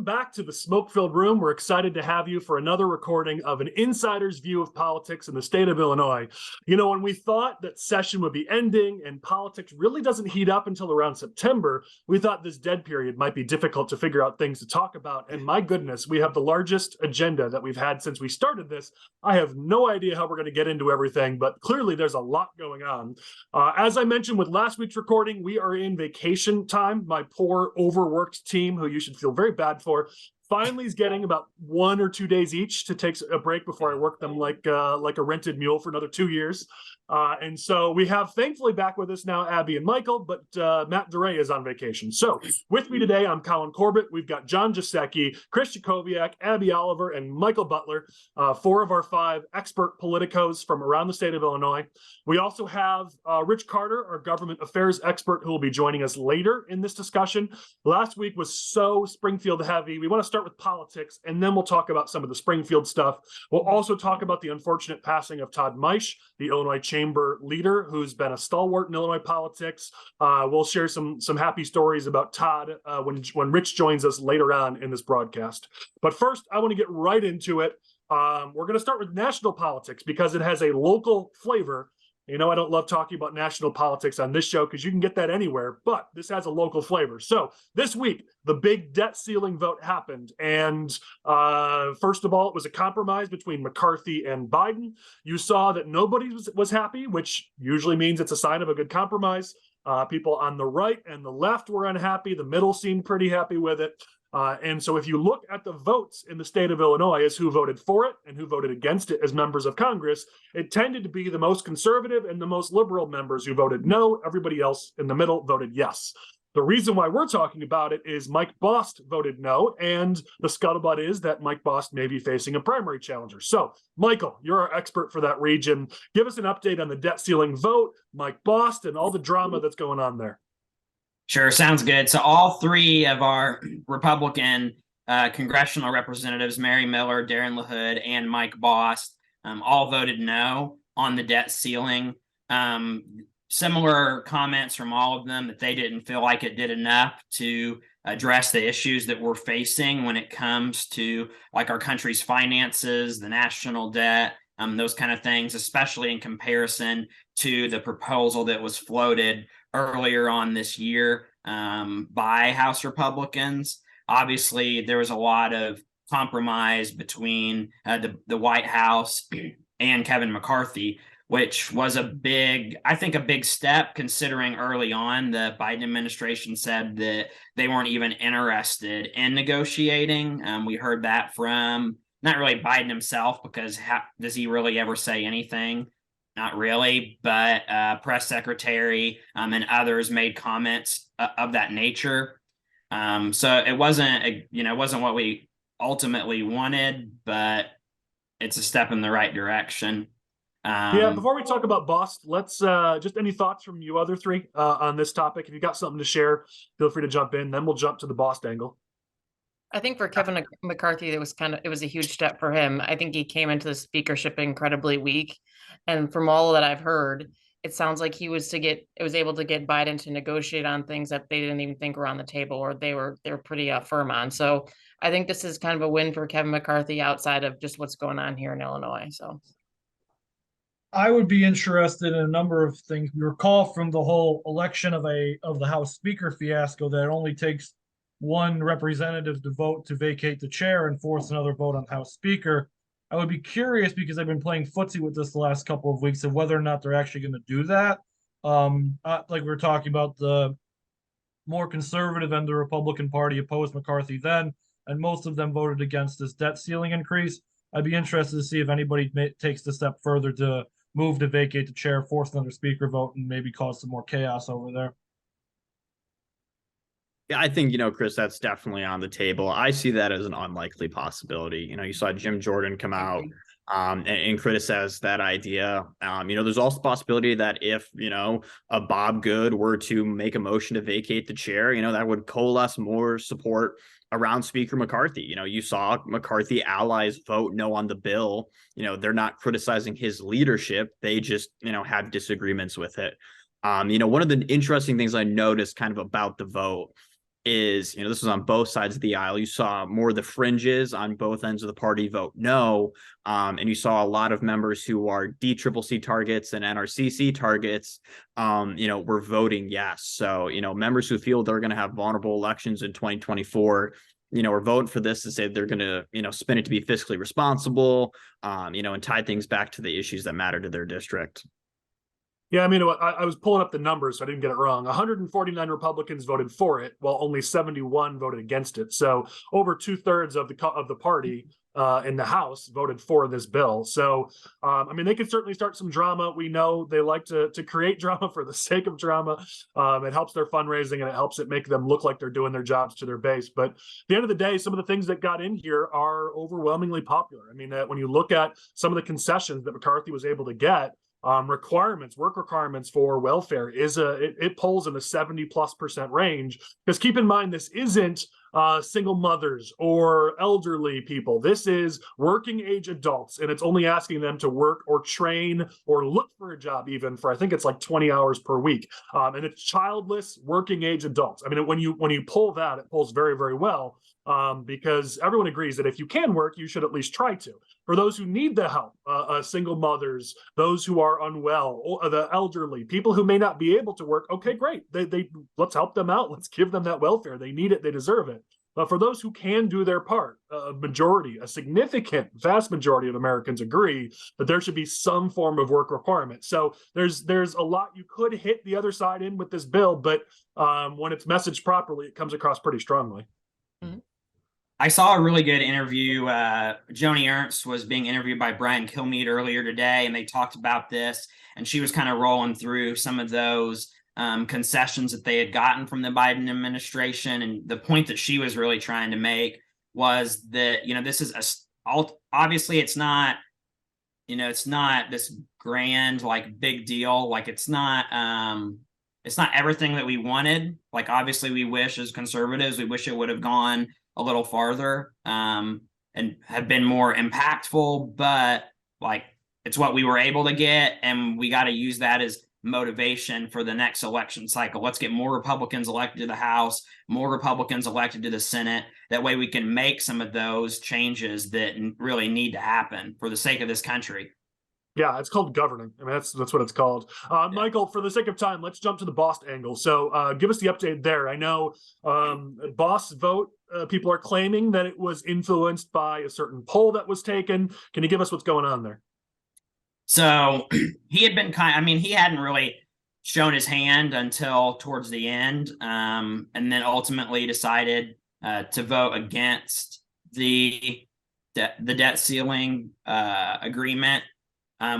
Welcome back to the smoke-filled room. We're excited to have you for another recording of an insider's view of politics in the state of Illinois. You know, when we thought that session would be ending and politics really doesn't heat up until around September, we thought this dead period might be difficult to figure out things to talk about. And my goodness, we have the largest agenda that we've had since we started this. I have no idea how we're going to get into everything, but clearly there's a lot going on. As I mentioned with last week's recording, we are in vacation time. My poor overworked team, who you should feel very bad for, finally is getting about 1 or 2 days each to take a break before I work them like a rented mule for another 2 years. And so we have, thankfully, back with us now Abby and Michael, but Matt DeRay is on vacation. So with me today, I'm Colin Corbett. We've got John Jasecki, Chris Jacobiak, Abby Oliver, and Michael Butler, 4 of our 5 expert politicos from around the state of Illinois. We also have Rich Carter, our government affairs expert, who will be joining us later in this discussion. Last week was so Springfield heavy. We want to start with politics, and then we'll talk about some of the Springfield stuff. We'll also talk about the unfortunate passing of Todd Maisch, the Illinois Chamber leader, who's been a stalwart in Illinois politics. We'll share some happy stories about Todd when Rich joins us later on in this broadcast. But first, I want to get right into it. We're going to start with national politics because it has a local flavor. You know, I don't love talking about national politics on this show because you can get that anywhere, but this has a local flavor. So this week, the big debt ceiling vote happened. And first of all, it was a compromise between McCarthy and Biden. You saw that nobody was happy, which usually means it's a sign of a good compromise. People on the right and the left were unhappy. The middle seemed pretty happy with it. And so if you look at the votes in the state of Illinois as who voted for it and who voted against it as members of Congress, it tended to be the most conservative and the most liberal members who voted no. Everybody else in the middle voted yes. The reason why we're talking about it is Mike Bost voted no, and the scuttlebutt is that Mike Bost may be facing a primary challenger. So, Michael, you're our expert for that region. Give us an update on the debt ceiling vote, Mike Bost, and all the drama that's going on there. Sure, sounds good. So all 3 of our Republican congressional representatives, Mary Miller, Darren LaHood, and Mike Bost, all voted no on the debt ceiling. Similar comments from all of them that they didn't feel like it did enough to address the issues that we're facing when it comes to like our country's finances, the national debt, those kind of things, especially in comparison to the proposal that was floated earlier on this year by House Republicans. Obviously, there was a lot of compromise between the White House and Kevin McCarthy, which was a big step considering early on the Biden administration said that they weren't even interested in negotiating. We heard that from not really Biden himself, because does he really ever say anything? Not really, but press secretary and others made comments of that nature. So it wasn't what we ultimately wanted, but it's a step in the right direction. Before we talk about Bost, let's just any thoughts from you other 3 on this topic. If you got something to share, feel free to jump in. Then we'll jump to the Bost angle. I think for Kevin McCarthy, it was a huge step for him. I think he came into the speakership incredibly weak. And from all that I've heard, it sounds like he was able to get Biden to negotiate on things that they didn't even think were on the table, or they were pretty firm on. So I think this is kind of a win for Kevin McCarthy outside of just what's going on here in Illinois. So I would be interested in a number of things. We recall from the whole election of the House Speaker fiasco that it only takes 1 representative to vote to vacate the chair and force another vote on House Speaker. I would be curious, because I've been playing footsie with this the last couple of weeks, of whether or not they're actually going to do that. Like we were talking about, the more conservative and the Republican Party opposed McCarthy then, and most of them voted against this debt ceiling increase. I'd be interested to see if anybody takes the step further to move to vacate the chair, force another speaker vote, and maybe cause some more chaos over there. Yeah, I think, Chris, that's definitely on the table. I see that as an unlikely possibility. You saw Jim Jordan come out and criticize that idea. There's also the possibility that if, a Bob Good were to make a motion to vacate the chair, that would coalesce more support around Speaker McCarthy. You saw McCarthy allies vote no on the bill. They're not criticizing his leadership. They just, have disagreements with it. One of the interesting things I noticed kind of about the vote is, this was on both sides of the aisle. You saw more of the fringes on both ends of the party vote no. And you saw a lot of members who are DCCC targets and NRCC targets, were voting yes. So, members who feel they're going to have vulnerable elections in 2024, are voting for this to say they're going to, spin it to be fiscally responsible, and tie things back to the issues that matter to their district. Yeah, I mean, I was pulling up the numbers, so I didn't get it wrong. 149 Republicans voted for it, while only 71 voted against it. So over 2/3 of the party in the House voted for this bill. So, I mean, they could certainly start some drama. We know they like to create drama for the sake of drama. It helps their fundraising and it helps it make them look like they're doing their jobs to their base. But at the end of the day, some of the things that got in here are overwhelmingly popular. I mean, when you look at some of the concessions that McCarthy was able to get, work requirements for welfare it pulls in the 70+% range, because keep in mind, this isn't single mothers or elderly people. This is working age adults, and it's only asking them to work or train or look for a job even for, I think it's like 20 hours per week. And it's childless working age adults. I mean, when you pull that, it pulls very, very well. Because everyone agrees that if you can work, you should at least try to. For those who need the help, single mothers, those who are unwell, or the elderly, people who may not be able to work, okay, great. They let's help them out. Let's give them that welfare. They need it. They deserve it. But for those who can do their part, a significant, vast majority of Americans agree that there should be some form of work requirement. So there's a lot you could hit the other side in with this bill, but when it's messaged properly, it comes across pretty strongly. Mm-hmm. I saw a really good interview. Joni Ernst was being interviewed by Brian Kilmeade earlier today, and they talked about this, and she was kind of rolling through some of those concessions that they had gotten from the Biden administration. And the point that she was really trying to make was that, this is obviously it's not this grand, like, big deal. Like, it's not everything that we wanted. Like, obviously we wish, as conservatives, we wish it would have gone a little farther and have been more impactful, but like, it's what we were able to get, and we got to use that as motivation for the next election cycle. Let's get more Republicans elected to the House, more Republicans elected to the Senate. That way we can make some of those changes that really need to happen for the sake of this country. Yeah, it's called governing. I mean, that's what it's called. Michael, for the sake of time, let's jump to the Bost angle. So give us the update there. I know Bost vote, people are claiming that it was influenced by a certain poll that was taken. Can you give us what's going on there? So he had been he hadn't really shown his hand until towards the end, and then ultimately decided to vote against the debt ceiling agreement.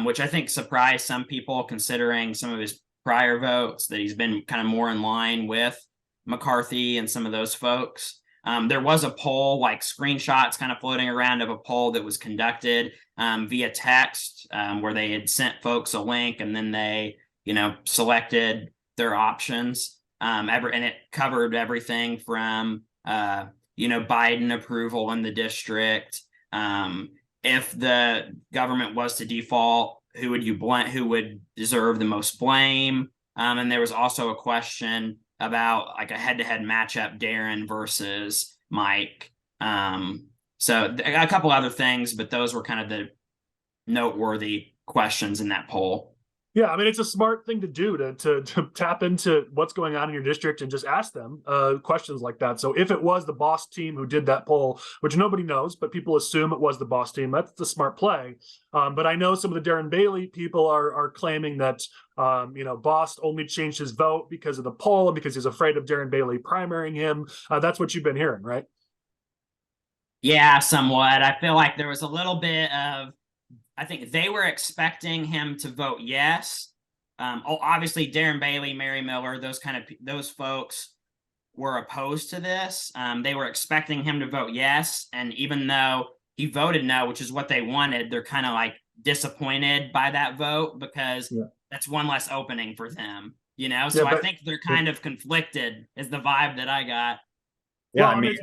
Which I think surprised some people, considering some of his prior votes, that he's been kind of more in line with McCarthy and some of those folks. There was a poll, like screenshots kind of floating around of a poll that was conducted via text, where they had sent folks a link, and then they, selected their options. And it covered everything from, Biden approval in the district. If the government was to default, who would deserve the most blame? And there was also a question about, like, a head-to-head matchup, Darren versus Mike. So a couple other things, but those were kind of the noteworthy questions in that poll. Yeah, I mean, it's a smart thing to do to tap into what's going on in your district and just ask them questions like that. So if it was the Bost team who did that poll, which nobody knows, but people assume it was the Bost team, that's the smart play. But I know some of the Darren Bailey people are claiming that, Bost only changed his vote because of the poll and because he's afraid of Darren Bailey primarying him. That's what you've been hearing, right? Yeah, somewhat. I feel like there was a little bit of, I think they were expecting him to vote yes. Obviously, Darren Bailey, Mary Miller, those folks were opposed to this. They were expecting him to vote yes, and even though he voted no, which is what they wanted, they're kind of like disappointed by that vote, because that's one less opening for them. So I think they're kind of conflicted, is the vibe that I got. Yeah, well, I mean,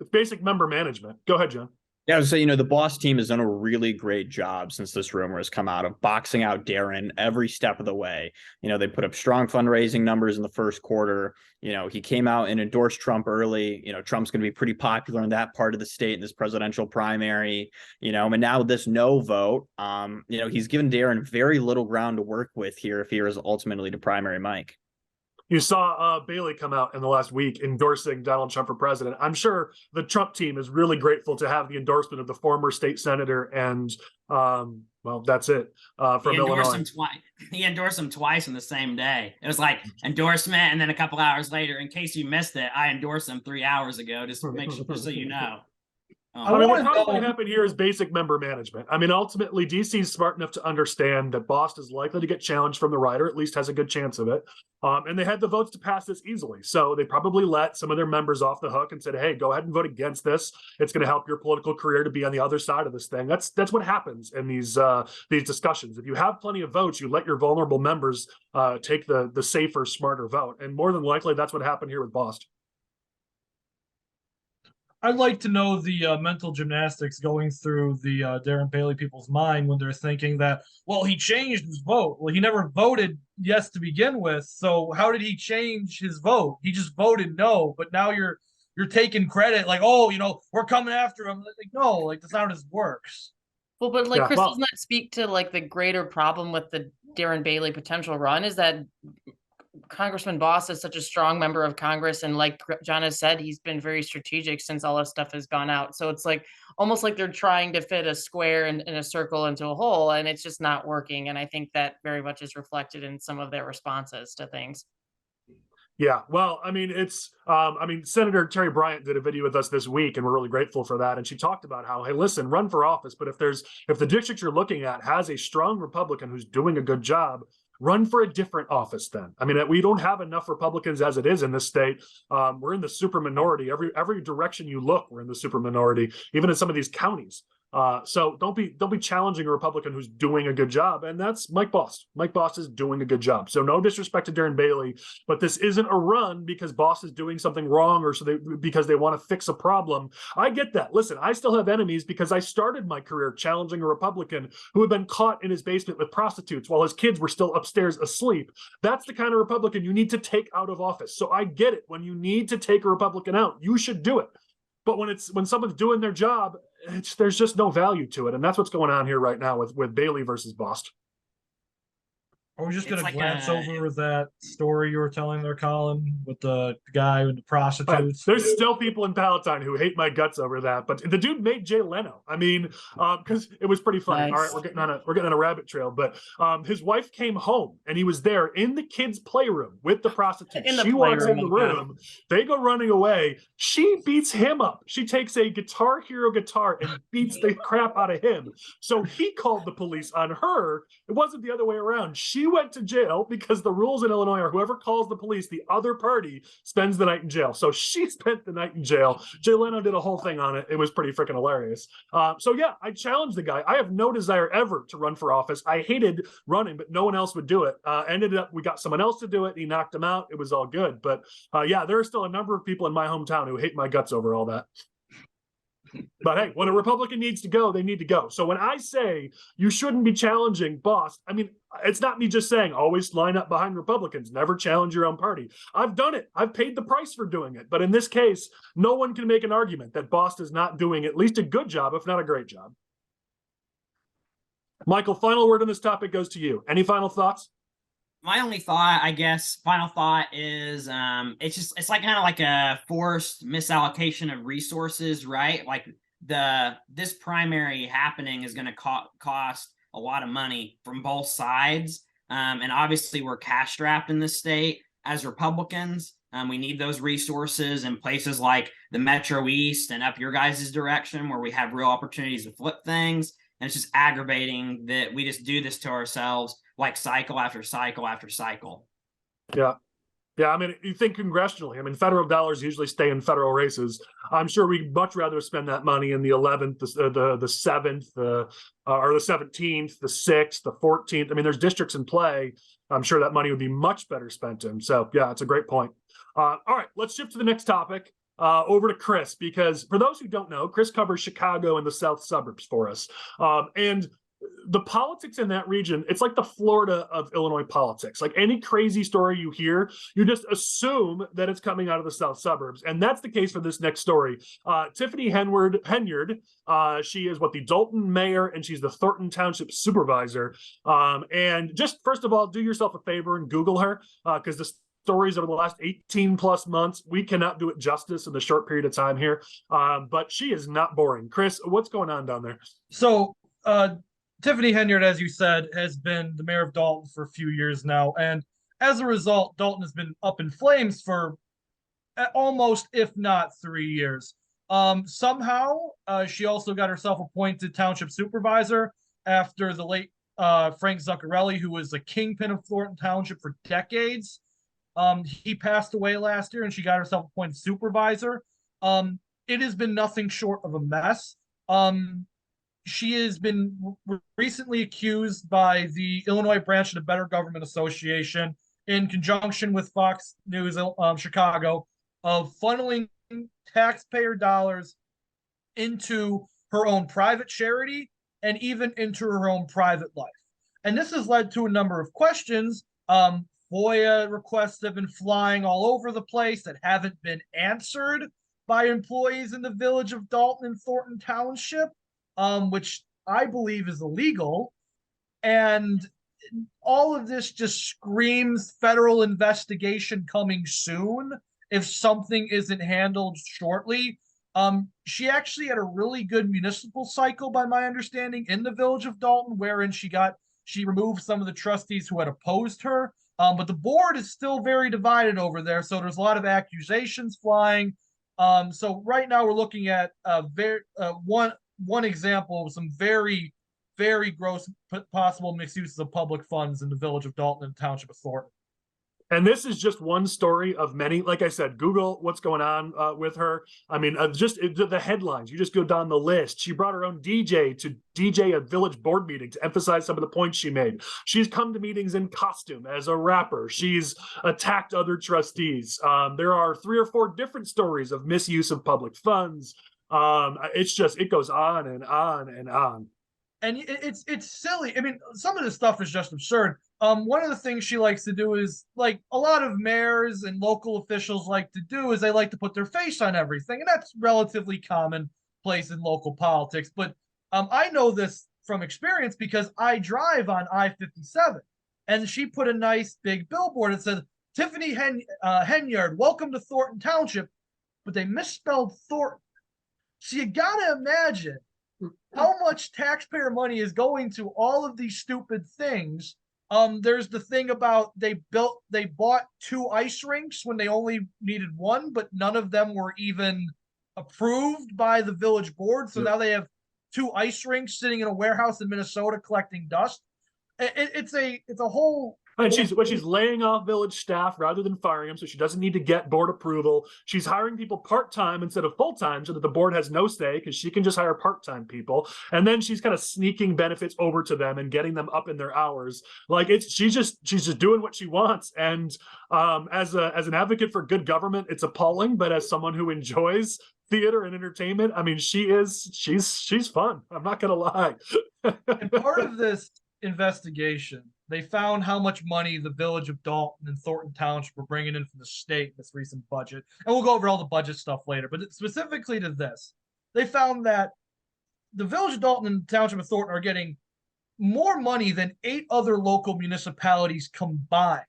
it's basic member management. Go ahead, John. Yeah, I would say, the Bost team has done a really great job since this rumor has come out of boxing out Darren every step of the way. They put up strong fundraising numbers in the first quarter. He came out and endorsed Trump early. Trump's going to be pretty popular in that part of the state in this presidential primary, and now with this no vote, he's given Darren very little ground to work with here if he is ultimately to primary Mike. You saw Bailey come out in the last week endorsing Donald Trump for president. I'm sure the Trump team is really grateful to have the endorsement of the former state senator, and well, that's it from Illinois. He endorsed him twice in the same day. It was like endorsement, and then a couple hours later, in case you missed it, I endorsed him 3 hours ago. Just make sure so you know. I mean, what probably happened here is basic member management. I mean, ultimately, DC is smart enough to understand that Bost is likely to get challenged from the right, or at least has a good chance of it. And they had the votes to pass this easily. So they probably let some of their members off the hook and said, hey, go ahead and vote against this. It's going to help your political career to be on the other side of this thing. That's what happens in these discussions. If you have plenty of votes, you let your vulnerable members take the safer, smarter vote. And more than likely, that's what happened here with Bost. I'd like to know the mental gymnastics going through the Darren Bailey people's mind when they're thinking that, well, he changed his vote. Well, he never voted yes to begin with. So how did he change his vote? He just voted no. But now you're taking credit like, oh, we're coming after him. Like, no, like that's not how this works. Well, but like, Chris, doesn't that speak to like the greater problem with the Darren Bailey potential run is that Congressman Bost is such a strong member of Congress, and like John has said, he's been very strategic since all this stuff has gone out. So it's like almost like they're trying to fit a square in a circle into a hole, and it's just not working. And I think that very much is reflected in some of their responses to things. Yeah, well, I mean, Senator Terry Bryant did a video with us this week, and we're really grateful for that. And she talked about how, hey, listen, run for office, but if the district you're looking at has a strong Republican who's doing a good job, run for a different office then. I mean, we don't have enough Republicans as it is in this state. We're in the super minority. Every direction you look, we're in the super minority, even in some of these counties. So don't be challenging a Republican who's doing a good job, and that's Mike Bost. Mike Bost is doing a good job. So no disrespect to Darren Bailey, but this isn't a run because Bost is doing something wrong or because they want to fix a problem. I get that. Listen, I still have enemies because I started my career challenging a Republican who had been caught in his basement with prostitutes while his kids were still upstairs asleep. That's the kind of Republican you need to take out of office. So I get it. When you need to take a Republican out, you should do it. But when someone's doing their job, there's just no value to it, and that's what's going on here right now with Bailey versus Bost. Are we just going to glance over that story you were telling there, Colin, with the guy and the prostitutes? There's still people in Palatine who hate my guts over that, but the dude made Jay Leno. I mean, because it was pretty funny. Nice. All right, we're getting on a rabbit trail, but his wife came home and he was there in the kids' playroom with the prostitute. She walks in the room, they go running away. She beats him up. She takes a Guitar Hero guitar and beats the crap out of him. So he called the police on her. It wasn't the other way around. She went to jail because the rules in Illinois are whoever calls the police, the other party spends the night in jail. So she spent the night in jail. Jay Leno did a whole thing on it. It was pretty freaking hilarious. So yeah, I challenged the guy. I have no desire ever to run for office. I hated running, but no one else would do it. Ended up, we got someone else to do it. He knocked him out. It was all good. But yeah, there are still a number of people in my hometown who hate my guts over all that. But hey, when a Republican needs to go, they need to go. So when I say you shouldn't be challenging Bost, I mean, it's not me just saying always line up behind Republicans, never challenge your own party. I've done it. I've paid the price for doing it. But in this case, no one can make an argument that Bost is not doing at least a good job, if not a great job. Michael, final word on this topic goes to you. Any final thoughts? My only thought, I guess, final thought is it's like kind of like a forced misallocation of resources, right? Like this primary happening is going to cost a lot of money from both sides. And obviously we're cash strapped in this state as Republicans. We need those resources in places like the Metro East and up your guys' direction where we have real opportunities to flip things. And it's just aggravating that we just do this to ourselves, like cycle after cycle after cycle. Yeah. Yeah, I mean, you think congressionally. I mean, federal dollars usually stay in federal races. I'm sure we'd much rather spend that money in the 11th, the 7th, or the 17th, the 6th, the 14th. I mean, there's districts in play. I'm sure that money would be much better spent in. So, yeah, it's a great point. All right, let's shift to the next topic. over to Chris, because for those who don't know, Chris covers Chicago and the south suburbs for us. And the politics in that region, it's like the Florida of Illinois politics. Like any crazy story you hear, you just assume that it's coming out of the south suburbs. And that's the case for this next story. Tiffany Henyard, she is the Dalton mayor, and she's the Thornton Township supervisor. And just first of all, do yourself a favor and Google her, because the stories over the last 18 plus months, we cannot do it justice in the short period of time here. But she is not boring. Chris, what's going on down there? So, Tiffany Henyard, as you said, has been the mayor of Dalton for a few years now. And as a result, Dalton has been up in flames for almost, if not 3 years. Somehow, she also got herself appointed township supervisor after the late Frank Zuccarelli, who was a kingpin of Thornton Township for decades. He passed away last year, and she got herself appointed supervisor. It has been nothing short of a mess. She has been recently accused by the Illinois branch of the Better Government Association, in conjunction with Fox News Chicago, of funneling taxpayer dollars into her own private charity and even into her own private life. And this has led to a number of questions. FOIA requests have been flying all over the place that haven't been answered by employees in the village of Dalton and Thornton Township, which I believe is illegal. And all of this just screams federal investigation coming soon if something isn't handled shortly. She actually had a really good municipal cycle, by my understanding, in the village of Dalton, wherein she removed some of the trustees who had opposed her. But the board is still very divided over there, so there's a lot of accusations flying. So right now we're looking at one example of some very, very gross possible misuses of public funds in the village of Dalton and Township of Thornton. And this is just one story of many. Like I said, Google what's going on with her. I mean, the headlines. You just go down the list. She brought her own DJ to DJ a village board meeting to emphasize some of the points she made. She's come to meetings in costume as a rapper. She's attacked other trustees. There are 3 or 4 different stories of misuse of public funds. It goes on and on and on. And it's silly. I mean, some of this stuff is just absurd. One of the things she likes to do is, like a lot of mayors and local officials like to do, is they like to put their face on everything. And that's relatively commonplace in local politics. But I know this from experience because I drive on I-57. And she put a nice big billboard that says, Tiffany Henyard, welcome to Thornton Township. But they misspelled Thornton. So you got to imagine how much taxpayer money is going to all of these stupid things. There's the thing about they bought 2 ice rinks when they only needed 1, but none of them were even approved by the village board. So now they have 2 ice rinks sitting in a warehouse in Minnesota collecting dust. It's a whole. And she's laying off village staff rather than firing them, so she doesn't need to get board approval. She's hiring people part-time instead of full-time so that the board has no say, because she can just hire part-time people. And then she's kind of sneaking benefits over to them and getting them up in their hours. Like she's just doing what she wants. And as an advocate for good government, it's appalling. But as someone who enjoys theater and entertainment, I mean, she's fun. I'm not gonna lie. And part of this investigation, they found how much money the village of Dalton and Thornton Township were bringing in from the state in this recent budget. And we'll go over all the budget stuff later, but specifically to this, they found that the village of Dalton and Township of Thornton are getting more money than 8 other local municipalities combined.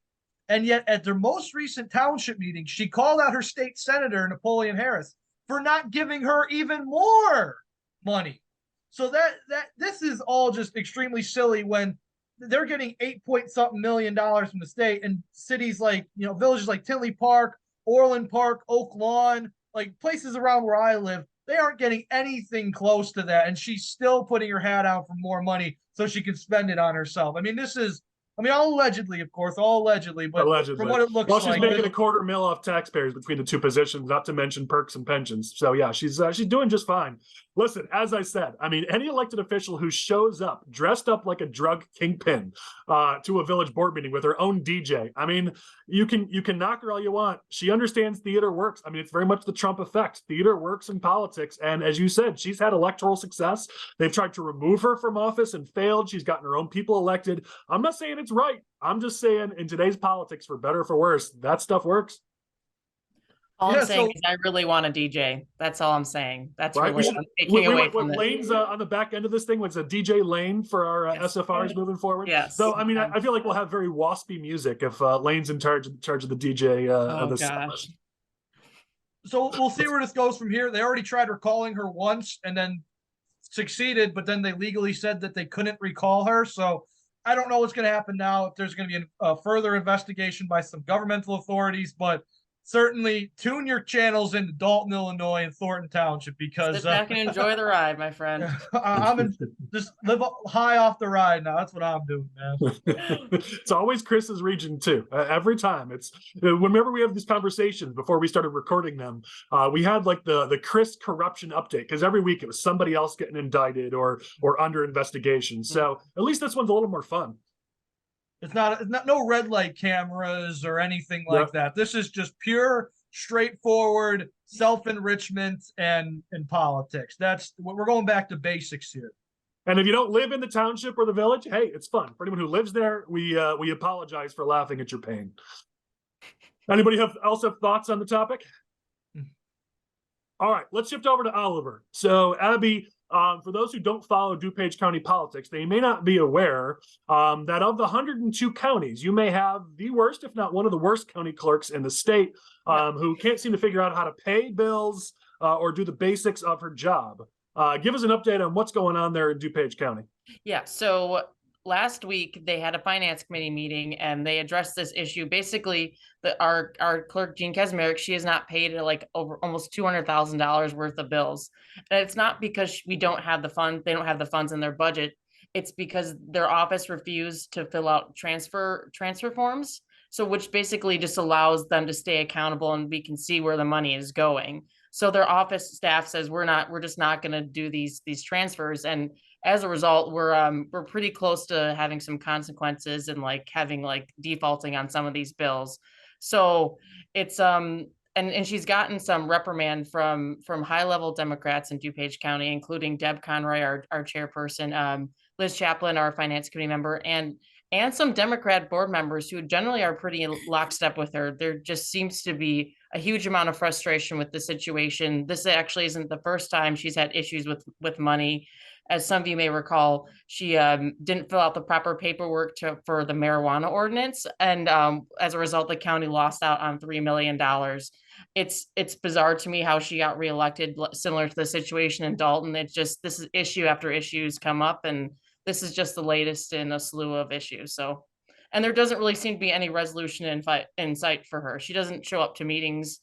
And yet at their most recent township meeting, she called out her state senator, Napoleon Harris, for not giving her even more money. So that this is all just extremely silly when they're getting $8-point-something million from the state, and cities like, villages like Tinley Park, Orland Park, Oak Lawn, like places around where I live, they aren't getting anything close to that. And she's still putting her hat out for more money so she can spend it on herself. I mean, this is I mean, all allegedly, of course, all allegedly, but Allegedly. from what it looks Well, she's like, making $250,000 off taxpayers between the two positions, not to mention perks and pensions. So yeah, she's doing just fine. Listen, as I said, I mean, any elected official who shows up dressed up like a drug kingpin to a village board meeting with her own DJ, I mean, you can knock her all you want. She understands theater works. I mean, it's very much the Trump effect. Theater works in politics, and as you said, she's had electoral success. They've tried to remove her from office and failed. She's gotten her own people elected. I'm not saying it's right. I'm just saying in today's politics, for better or for worse, that stuff works. All Yeah, I'm saying so- is I really want a DJ. That's all I'm saying. That's Right? really We what I'm should, taking away from what this. Lane's on the back end of this thing was a DJ Lane for our Yes. SFRs moving forward. Yes. So I mean, I feel like we'll have very waspy music if Lane's in charge of the DJ of Oh this. gosh. so we'll see where this goes from here. They already tried recalling her once and then succeeded, but then they legally said that they couldn't recall her. So I don't know what's going to happen now, if there's going to be a further investigation by some governmental authorities, but certainly tune your channels into Dalton, Illinois and Thornton Township, because Sit back and enjoy the ride, my friend. just live high off the ride now. That's what I'm doing, man. It's always Chris's region too. Every time it's whenever we have these conversations before we started recording them, we had like the Chris corruption update, because every week it was somebody else getting indicted or under investigation. So at least this one's a little more fun. It's not no red light cameras or anything like that. This is just pure, straightforward self-enrichment and politics. We're going back to basics here. And if you don't live in the township or the village, hey, it's fun. For anyone who lives there, we apologize for laughing at your pain. Anybody else have thoughts on the topic? All right, let's shift over to Oliver. So Abby, for those who don't follow DuPage County politics, they may not be aware that of the 102 counties, you may have the worst, if not one of the worst county clerks in the state who can't seem to figure out how to pay bills or do the basics of her job. Give us an update on what's going on there in DuPage County. Yeah, so last week they had a finance committee meeting and they addressed this issue. Basically, our clerk Jean Kesmerick, she has not paid like over almost $200,000 worth of bills. And it's not because we don't have the fund, they don't have the funds in their budget. It's because their office refused to fill out transfer forms. So which basically just allows them to stay accountable and we can see where the money is going. So their office staff says we're just not going to do these transfers, and as a result, we're pretty close to having some consequences and like having like defaulting on some of these bills. So it's and she's gotten some reprimand from high level Democrats in DuPage County, including Deb Conroy, our chairperson, Liz Chaplin, our finance committee member, and some Democrat board members who generally are pretty lockstep with her. There just seems to be a huge amount of frustration with the situation. This actually isn't the first time she's had issues with money. As some of you may recall, she didn't fill out the proper paperwork for the marijuana ordinance. And as a result, the county lost out on $3 million. It's bizarre to me how she got reelected, similar to the situation in Dalton. It's just, this is issue after issues come up, and this is just the latest in a slew of issues. So, and there doesn't really seem to be any resolution in sight for her. She doesn't show up to meetings,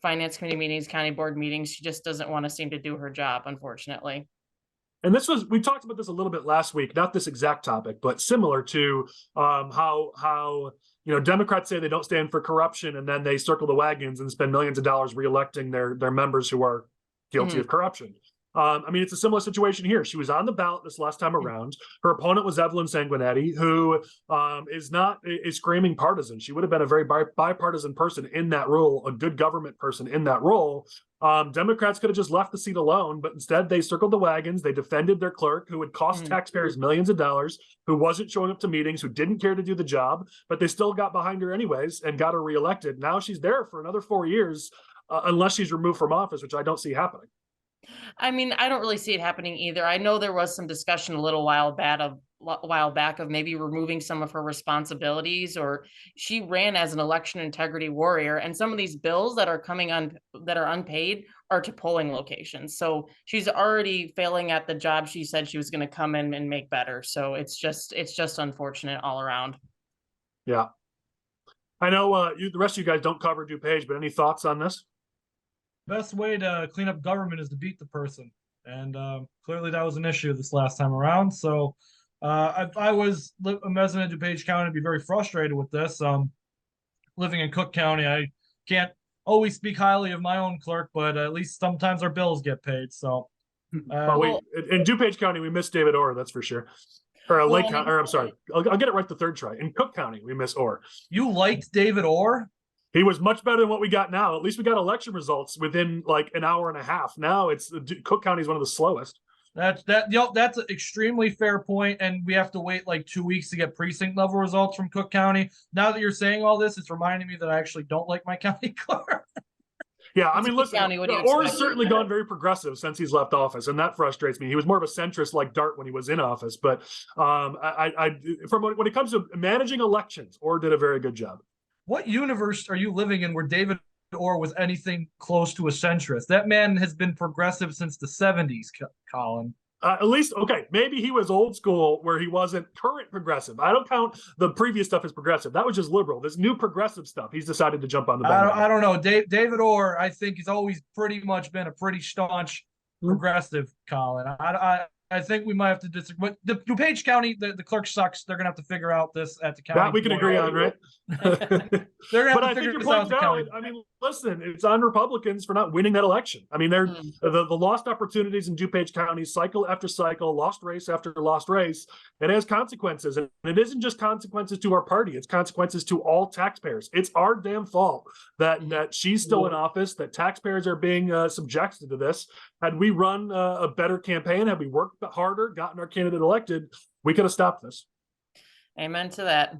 finance committee meetings, county board meetings. She just doesn't want to seem to do her job, unfortunately. And we talked about this a little bit last week, not this exact topic, but similar to how Democrats say they don't stand for corruption, and then they circle the wagons and spend millions of dollars reelecting their members who are guilty of corruption. I mean, it's a similar situation here. She was on the ballot this last time around. Her opponent was Evelyn Sanguinetti, who is not a screaming partisan. She would have been a very bipartisan person in that role, a good government person in that role. Democrats could have just left the seat alone, but instead they circled the wagons. They defended their clerk, who would cost taxpayers millions of dollars, who wasn't showing up to meetings, who didn't care to do the job, but they still got behind her anyways and got her reelected. Now she's there for another 4 years, unless she's removed from office, which I don't see happening. I mean, I don't really see it happening either. I know there was some discussion a little while back of maybe removing some of her responsibilities, or she ran as an election integrity warrior, and some of these bills that are coming on that are unpaid are to polling locations. So she's already failing at the job she said she was going to come in and make better. So it's just unfortunate all around. Yeah. I know the rest of you guys don't cover DuPage, but any thoughts on this? Best way to clean up government is to beat the person, and clearly that was an issue this last time around. So If I was a resident of DuPage County, I'd be very frustrated with this. Living in Cook County, I can't always speak highly of my own clerk, but at least sometimes our bills get paid. So, in DuPage County, we miss David Orr, that's for sure. Or Lake County, or I'm sorry, I'll get it right the third try. In Cook County, we miss Orr. You liked David Orr? He was much better than what we got now. At least we got election results within like an hour and a half. Now Cook County is one of the slowest. That's an extremely fair point, and we have to wait like 2 weeks to get precinct level results from Cook County. Now that you're saying all this, it's reminding me that I actually don't like my county clerk. Yeah, I mean, listen, County, Orr's certainly gone very progressive since he's left office, and that frustrates me. He was more of a centrist like Dart when he was in office, but when it comes to managing elections, Orr did a very good job. What universe are you living in where David Orr was anything close to a centrist? That man has been progressive since the 70s, Colin. At least, okay, maybe he was old school where he wasn't current progressive. I don't count the previous stuff as progressive. That was just liberal. This new progressive stuff, he's decided to jump on the bandwagon. I don't know. David Orr, I think, he's always pretty much been a pretty staunch progressive, Colin. I think we might have to disagree. But the DuPage County, the clerk sucks. They're gonna have to figure out this at the county. That we can agree on, right? They're gonna have to figure this out at the county. I mean, listen, it's on Republicans for not winning that election. I mean, they're the lost opportunities in DuPage County, cycle after cycle, lost race after lost race. It has consequences, and it isn't just consequences to our party; it's consequences to all taxpayers. It's our damn fault that she's still in office, that taxpayers are being subjected to this. Had we run a better campaign, had we worked harder, gotten our candidate elected, we could have stopped this. Amen to that.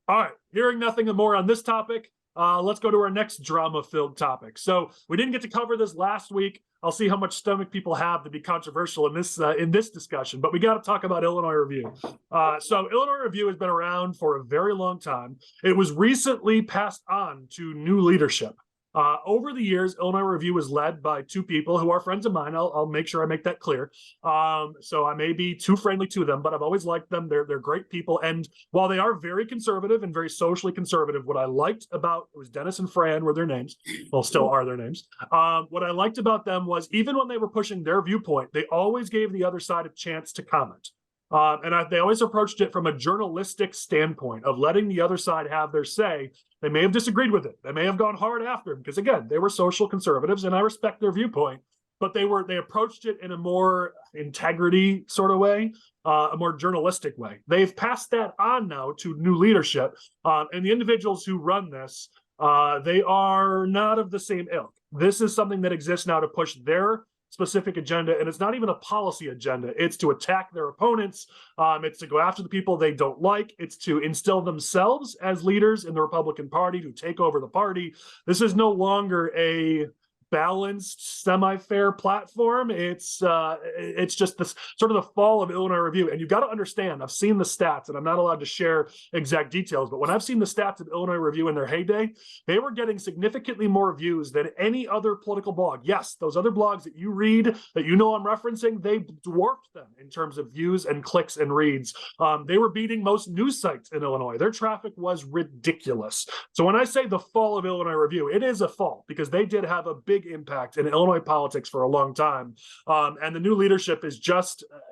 All right, hearing nothing more on this topic, let's go to our next drama-filled topic. So we didn't get to cover this last week. I'll see how much stomach people have to be controversial in this discussion, but we got to talk about Illinois Review. So Illinois Review has been around for a very long time. It was recently passed on to new leadership. Over the years, Illinois Review was led by two people who are friends of mine. I'll make sure I make that clear. So I may be too friendly to them, but I've always liked them. They're great people. And while they are very conservative and very socially conservative, what I liked about it was Dennis and Fran were their names. Well, still are their names. What I liked about them was even when they were pushing their viewpoint, they always gave the other side a chance to comment. They always approached it from a journalistic standpoint of letting the other side have their say. They may have disagreed with it. They may have gone hard after him because, again, they were social conservatives, and I respect their viewpoint. But they approached it in a more integrity sort of way, a more journalistic way. They've passed that on now to new leadership, and the individuals who run this, they are not of the same ilk. This is something that exists now to push their specific agenda, and it's not even a policy agenda. It's to attack their opponents. It's to go after the people they don't like. It's to instill themselves as leaders in the Republican Party to take over the party. This is no longer a balanced, semi-fair platform. It's just this sort of the fall of Illinois Review. And you've got to understand, I've seen the stats, and I'm not allowed to share exact details, but when I've seen the stats of Illinois Review in their heyday, they were getting significantly more views than any other political blog. Yes, those other blogs that you read, that you know I'm referencing, they dwarfed them in terms of views and clicks and reads. They were beating most news sites in Illinois. Their traffic was ridiculous. So when I say the fall of Illinois Review, it is a fall because they did have a big impact in Illinois politics for a long time. And the new leadership is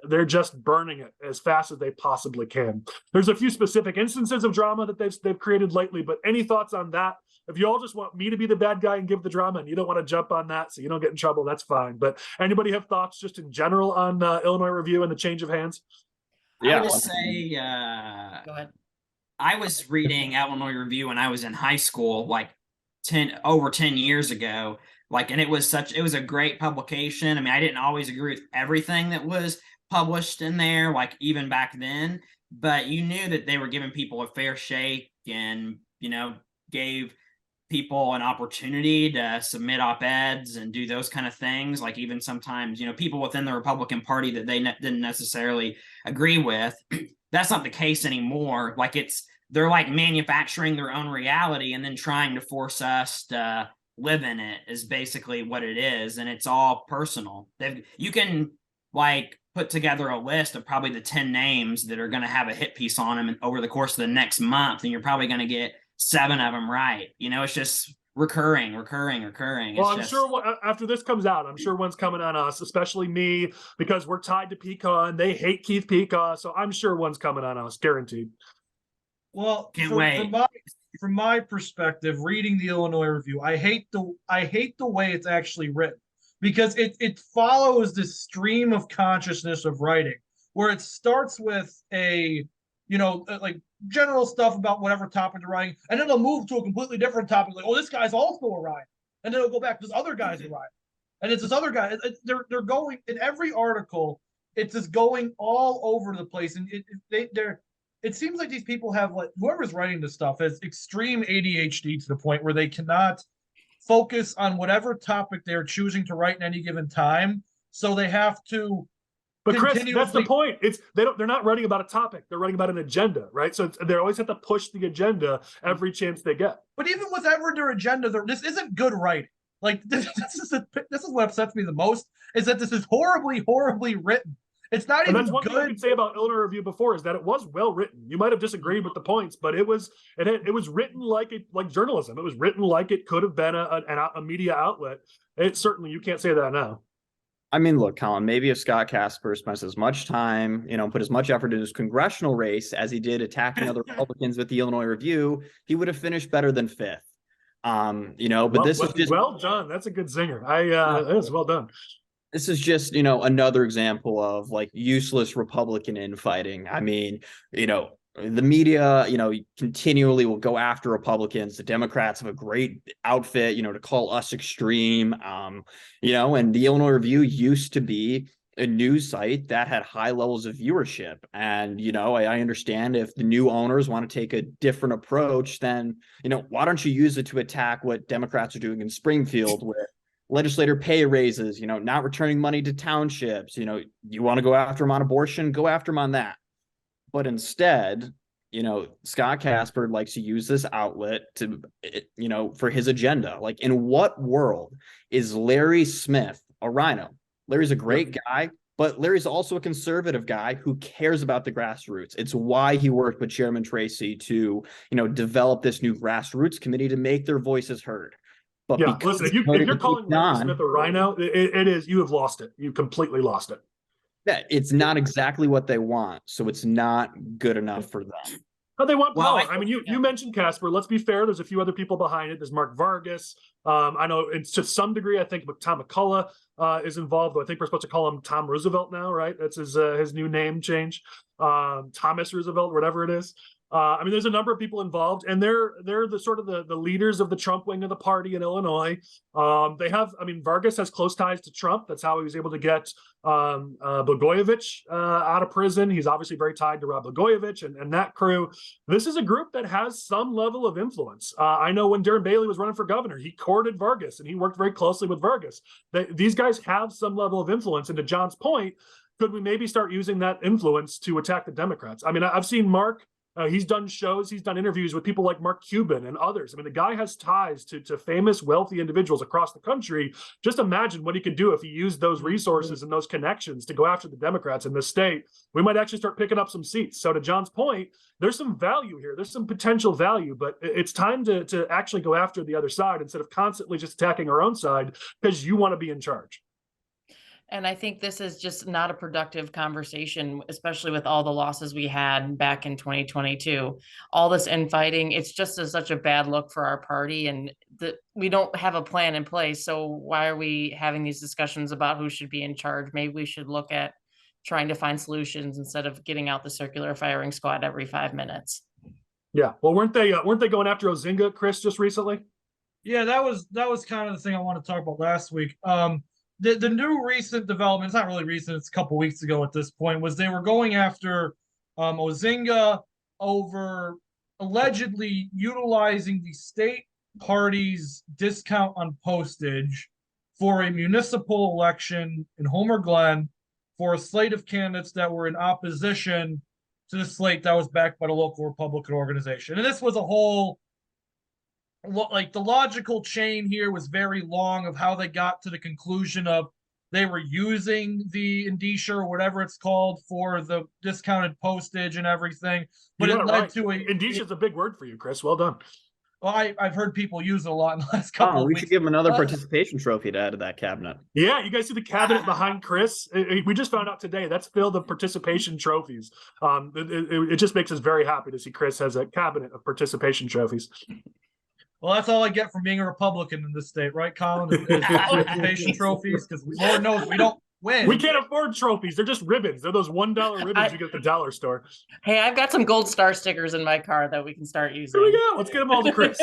they're just burning it as fast as they possibly can. There's a few specific instances of drama that they've created lately, but any thoughts on that? If you all just want me to be the bad guy and give the drama and you don't want to jump on that so you don't get in trouble, that's fine. But anybody have thoughts just in general on Illinois Review and the change of hands? I would say, Go ahead. I was reading Illinois Review when I was in high school, like over 10 years ago. And it was a great publication. I mean, I didn't always agree with everything that was published in there, like even back then, but you knew that they were giving people a fair shake and, gave people an opportunity to submit op-eds and do those kind of things. Like even sometimes, people within the Republican Party that they didn't necessarily agree with. That's not the case anymore. They're like manufacturing their own reality and then trying to force us to live in it is basically what it is, and it's all personal. You can put together a list of probably the 10 names that are going to have a hit piece on them over the course of the next month, and you're probably going to get 7 of them right. It's just recurring. Well, I'm sure after this comes out, I'm sure one's coming on us, especially me, because we're tied to Pecan. They hate Keith Pecan, so I'm sure one's coming on us, guaranteed. Well, Can't wait. From my perspective, reading the Illinois Review, I hate the way it's actually written, because it follows this stream of consciousness of writing where it starts with like general stuff about whatever topic they're writing, and then they'll move to a completely different topic, like, oh, this guy's also a Ryan, and then it'll go back to this other guy's a Ryan, and it's this other guy. They're going in every article. It's just going all over the place, and it seems like these people have, like, whoever's writing this stuff has extreme ADHD to the point where they cannot focus on whatever topic they're choosing to write in any given time. So they have to. But Chris, that's the point. They're not writing about a topic. They're writing about an agenda, right? So they always have to push the agenda every chance they get. But even whatever their agenda, this isn't good writing. Like this is what upsets me the most, is that this is horribly, horribly written. It's not even good. And that's one thing I could say about Illinois Review before, is that it was well written. You might have disagreed with the points, but it was written like journalism. It was written like it could have been a media outlet. Certainly, you can't say that now. I mean, look, Colin, maybe if Scott Casper spent as much time, put as much effort in his congressional race as he did attacking other Republicans with the Illinois Review, he would have finished better than 5th. But this is just well done. That's a good zinger. It was well done. This is just, another example of like useless Republican infighting. I mean, the media, continually will go after Republicans. The Democrats have a great outfit, to call us extreme. And the Illinois Review used to be a news site that had high levels of viewership. And, I understand if the new owners want to take a different approach, then, why don't you use it to attack what Democrats are doing in Springfield with legislator pay raises, not returning money to townships. You want to go after them on abortion, go after them on that. But instead, Scott Casper likes to use this outlet to, for his agenda. Like, in what world is Larry Smith a rhino? Larry's a great guy, but Larry's also a conservative guy who cares about the grassroots. It's why he worked with Chairman Tracy to, develop this new grassroots committee to make their voices heard. But yeah, listen, if you're calling Larry Smith a rhino, it is, you have lost it. You completely lost it. Yeah, it's not exactly what they want, so it's not good enough for them. Oh, they want power. I mean, you mentioned Casper. Let's be fair. There's a few other people behind it. There's Mark Vargas. I know, it's to some degree, I think Tom McCullough is involved. Though I think we're supposed to call him Tom Roosevelt now, right? That's his new name change. Thomas Roosevelt, whatever it is. I mean, there's a number of people involved, and they're the sort of the leaders of the Trump wing of the party in Illinois. Vargas has close ties to Trump. That's how he was able to get Blagojevich out of prison. He's obviously very tied to Rod Blagojevich and that crew. This is a group that has some level of influence. I know when Darren Bailey was running for governor, he courted Vargas, and he worked very closely with Vargas. These guys have some level of influence, and to John's point, could we maybe start using that influence to attack the Democrats? I mean, I've seen Mark. He's done shows, he's done interviews with people like Mark Cuban and others. I mean, the guy has ties to famous, wealthy individuals across the country. Just imagine what he could do if he used those resources and those connections to go after the Democrats in this state. We might actually start picking up some seats. So to John's point, there's some value here. There's some potential value, but it's time to actually go after the other side instead of constantly just attacking our own side because you want to be in charge. And I think this is just not a productive conversation, especially with all the losses we had back in 2022. All this infighting, it's just such a bad look for our party, and we don't have a plan in place. So why are we having these discussions about who should be in charge? Maybe we should look at trying to find solutions instead of getting out the circular firing squad every 5 minutes. Yeah, well, weren't they going after Ozinga, Chris, just recently? Yeah, that was kind of the thing I wanted to talk about last week. The new recent development, it's not really recent, it's a couple weeks ago at this point, was they were going after Ozinga over allegedly utilizing the state party's discount on postage for a municipal election in Homer Glen for a slate of candidates that were in opposition to the slate that was backed by the local Republican organization. And this was a whole, like, the logical chain here was very long of how they got to the conclusion of they were using the indicia or whatever it's called for the discounted postage and everything. But it led to indicia is a big word for you, Chris. Well done. Well, I've heard people use it a lot in the last couple Oh, of we weeks. should give him another participation trophy to add to that cabinet. Yeah, you guys see the cabinet behind Chris? We just found out today that's filled of participation trophies. It just makes us very happy to see Chris has a cabinet of participation trophies. Well, that's all I get from being a Republican in this state, right, Colin? Is participation trophies, because Lord knows we don't win. We can't afford trophies. They're just ribbons. They're those $1 ribbons you get at the dollar store. Hey, I've got some gold star stickers in my car that we can start using. Here we go. Let's get them all to Chris.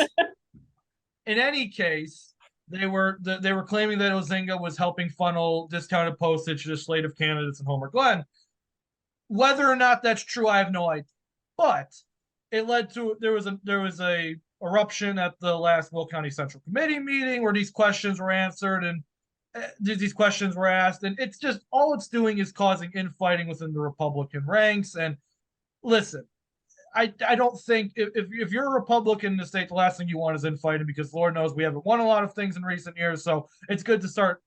In any case, they were claiming that Ozinga was helping funnel discounted postage to the slate of candidates in Homer Glen. Whether or not that's true, I have no idea. But it led to there was a eruption at the last Will County Central Committee meeting where these questions were answered and these questions were asked, and it's just all it's doing is causing infighting within the Republican ranks. And listen, I don't think if you're a Republican in the state, the last thing you want is infighting, because Lord knows we haven't won a lot of things in recent years. So it's good to start,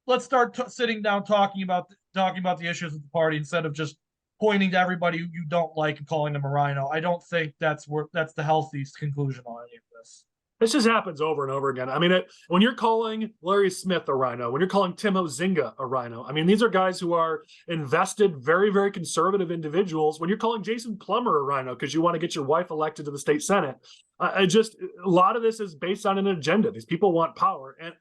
let's start sitting down talking about the issues of the party instead of just pointing to everybody you don't like and calling them a rhino. I don't think that's the healthiest conclusion on any of this. This just happens over and over again. I mean, when you're calling Larry Smith a rhino, when you're calling Tim Ozinga a rhino, I mean, these are guys who are invested, very, very conservative individuals. When you're calling Jason Plummer a rhino because you want to get your wife elected to the state Senate, a lot of this is based on an agenda. These people want power. And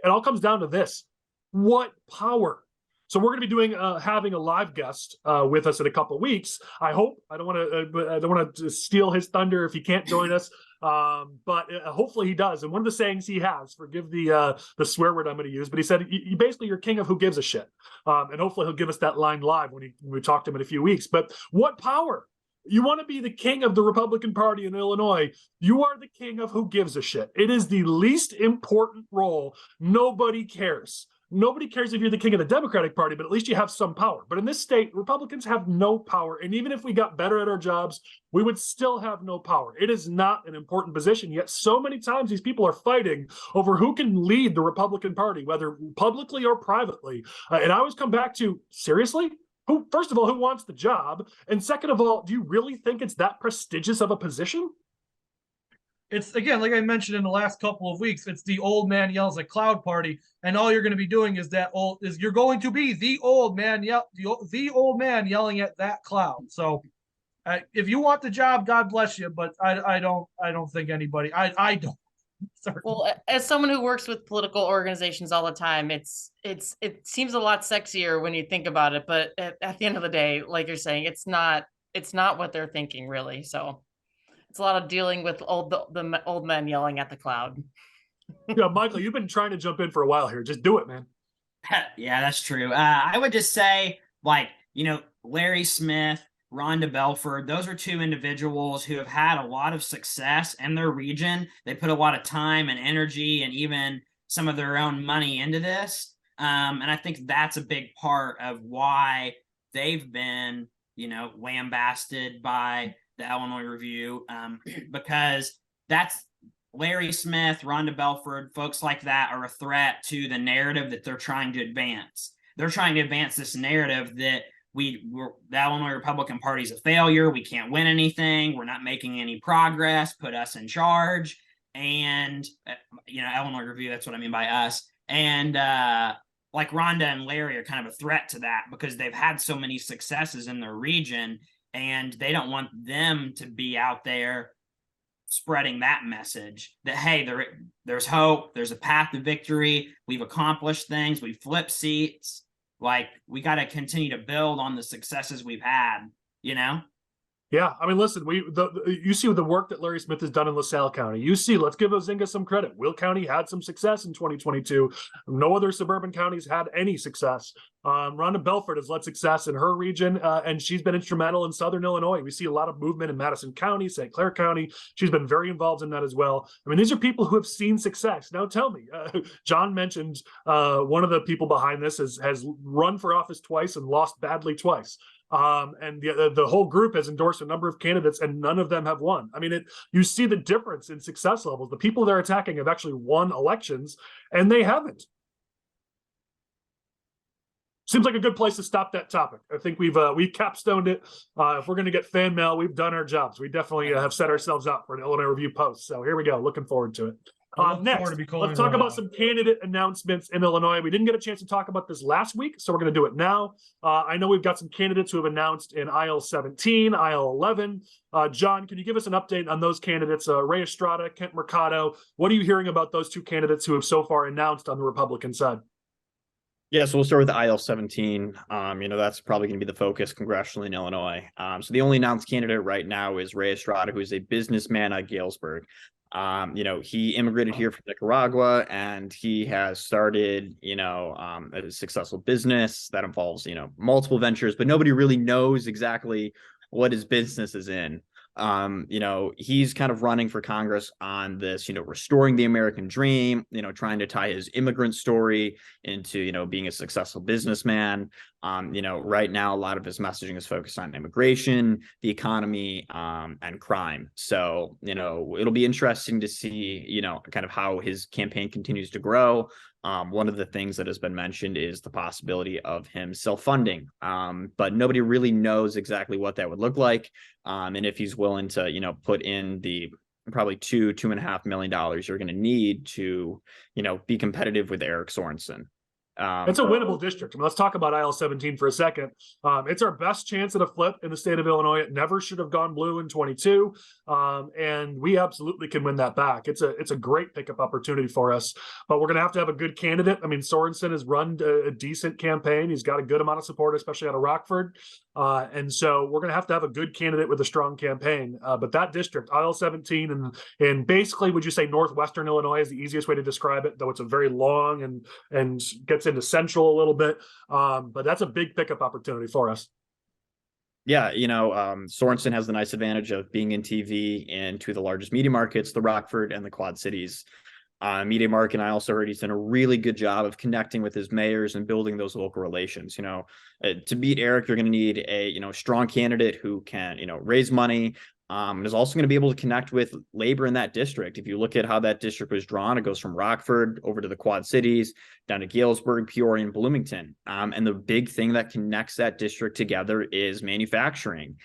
it all comes down to this. What power? So we're going to be doing having a live guest with us in a couple of weeks. I hope. I don't want to steal his thunder if he can't join us, but hopefully he does. And one of the sayings he has, forgive the swear word I'm going to use, but he said, "You basically you're king of who gives a shit." And hopefully he'll give us that line live when we talk to him in a few weeks. But what power? You want to be the king of the Republican Party in Illinois. You are the king of who gives a shit. It is the least important role. Nobody cares. Nobody cares if you're the king of the Democratic Party, but at least you have some power. But in this state, Republicans have no power. And even if we got better at our jobs, we would still have no power. It is not an important position. Yet so many times these people are fighting over who can lead the Republican Party, whether publicly or privately. And I always come back to, seriously? First of all, who wants the job? And second of all, do you really think it's that prestigious of a position? It's, again, like I mentioned in the last couple of weeks, it's the old man yells at cloud party, and all you're going to be doing is you're going to be the old man yelling at that cloud. So if you want the job, God bless you, but I don't think anybody, I don't. Sorry. Well, as someone who works with political organizations all the time, it seems a lot sexier when you think about it, but at the end of the day, like you're saying, it's not what they're thinking, really. So it's a lot of dealing with the old men yelling at the cloud. Yeah, Michael, you've been trying to jump in for a while here. Just do it, man. Yeah, that's true. I would just say, Larry Smith, Rhonda Belford, those are two individuals who have had a lot of success in their region. They put a lot of time and energy and even some of their own money into this. And I think that's a big part of why they've been, lambasted by the Illinois Review, because that's Larry Smith, Rhonda Belford, folks like that are a threat to the narrative that they're trying to advance. They're trying to advance this narrative that the Illinois Republican Party is a failure. We can't win anything. We're not making any progress. Put us in charge. And, Illinois Review, that's what I mean by us. And Rhonda and Larry are kind of a threat to that because they've had so many successes in their region, and they don't want them to be out there spreading that message that, hey, there's hope. There's a path to victory. We've accomplished things. We've flipped seats. We got to continue to build on the successes we've had, Yeah, I mean, listen, you see the work that Larry Smith has done in LaSalle County. You see, let's give Ozinga some credit. Will County had some success in 2022. No other suburban counties had any success. Rhonda Belford has led success in her region, and she's been instrumental in Southern Illinois. We see a lot of movement in Madison County, St. Clair County. She's been very involved in that as well. I mean, these are people who have seen success. Now, tell me, John mentioned one of the people behind this has run for office twice and lost badly twice. And the whole group has endorsed a number of candidates, and none of them have won. I mean, you see the difference in success levels. The people they're attacking have actually won elections, and they haven't. seems like a good place to stop that topic. I think we've capstoned it. If we're going to get fan mail, we've done our jobs. We definitely have set ourselves up for an Illinois Review Post. So here we go. Looking forward to it. I look forward Next, to be calling let's talk one about out. some candidate announcements in Illinois. We didn't get a chance to talk about this last week, so we're going to do it now. I know we've got some candidates who have announced in aisle 17, aisle 11. John, can you give us an update on those candidates? Ray Estrada, Kent Mercado. What are you hearing about those two candidates who have so far announced on the Republican side? Yeah, so we'll start with aisle 17. That's probably going to be the focus congressionally in Illinois. So the only announced candidate right now is Ray Estrada, who is a businessman at Galesburg. He immigrated here from Nicaragua, and he has started, a successful business that involves, multiple ventures, but nobody really knows exactly what his business is in. He's kind of running for Congress on this, restoring the American dream, trying to tie his immigrant story into, being a successful businessman. Right now, a lot of his messaging is focused on immigration, the economy, and crime. So, it'll be interesting to see, kind of how his campaign continues to grow. One of the things that has been mentioned is the possibility of him self-funding, but nobody really knows exactly what that would look like. And if he's willing to, put in the probably $2.5 million you're going to need to, be competitive with Eric Sorensen. It's a winnable district. I mean, let's talk about aisle 17 for a second. It's our best chance at a flip in the state of Illinois. It never should have gone blue in 22. And we absolutely can win that back. It's a great pickup opportunity for us, but we're going to have a good candidate. I mean, Sorensen has run a decent campaign. He's got a good amount of support, especially out of Rockford. And so we're going to have a good candidate with a strong campaign. But that district, aisle 17, and basically, would you say northwestern Illinois is the easiest way to describe it, though it's a very long and gets into central a little bit. But that's a big pickup opportunity for us. Yeah, Sorensen has the nice advantage of being in TV in two of the largest media markets, the Rockford and the Quad Cities. Media market, and I also heard he's done a really good job of connecting with his mayors and building those local relations. To beat Eric, you're going to need a strong candidate who can raise money, and is also going to be able to connect with labor in that district. If you look at how that district was drawn, it goes from Rockford over to the Quad Cities, down to Galesburg, Peoria, and Bloomington. And the big thing that connects that district together is manufacturing.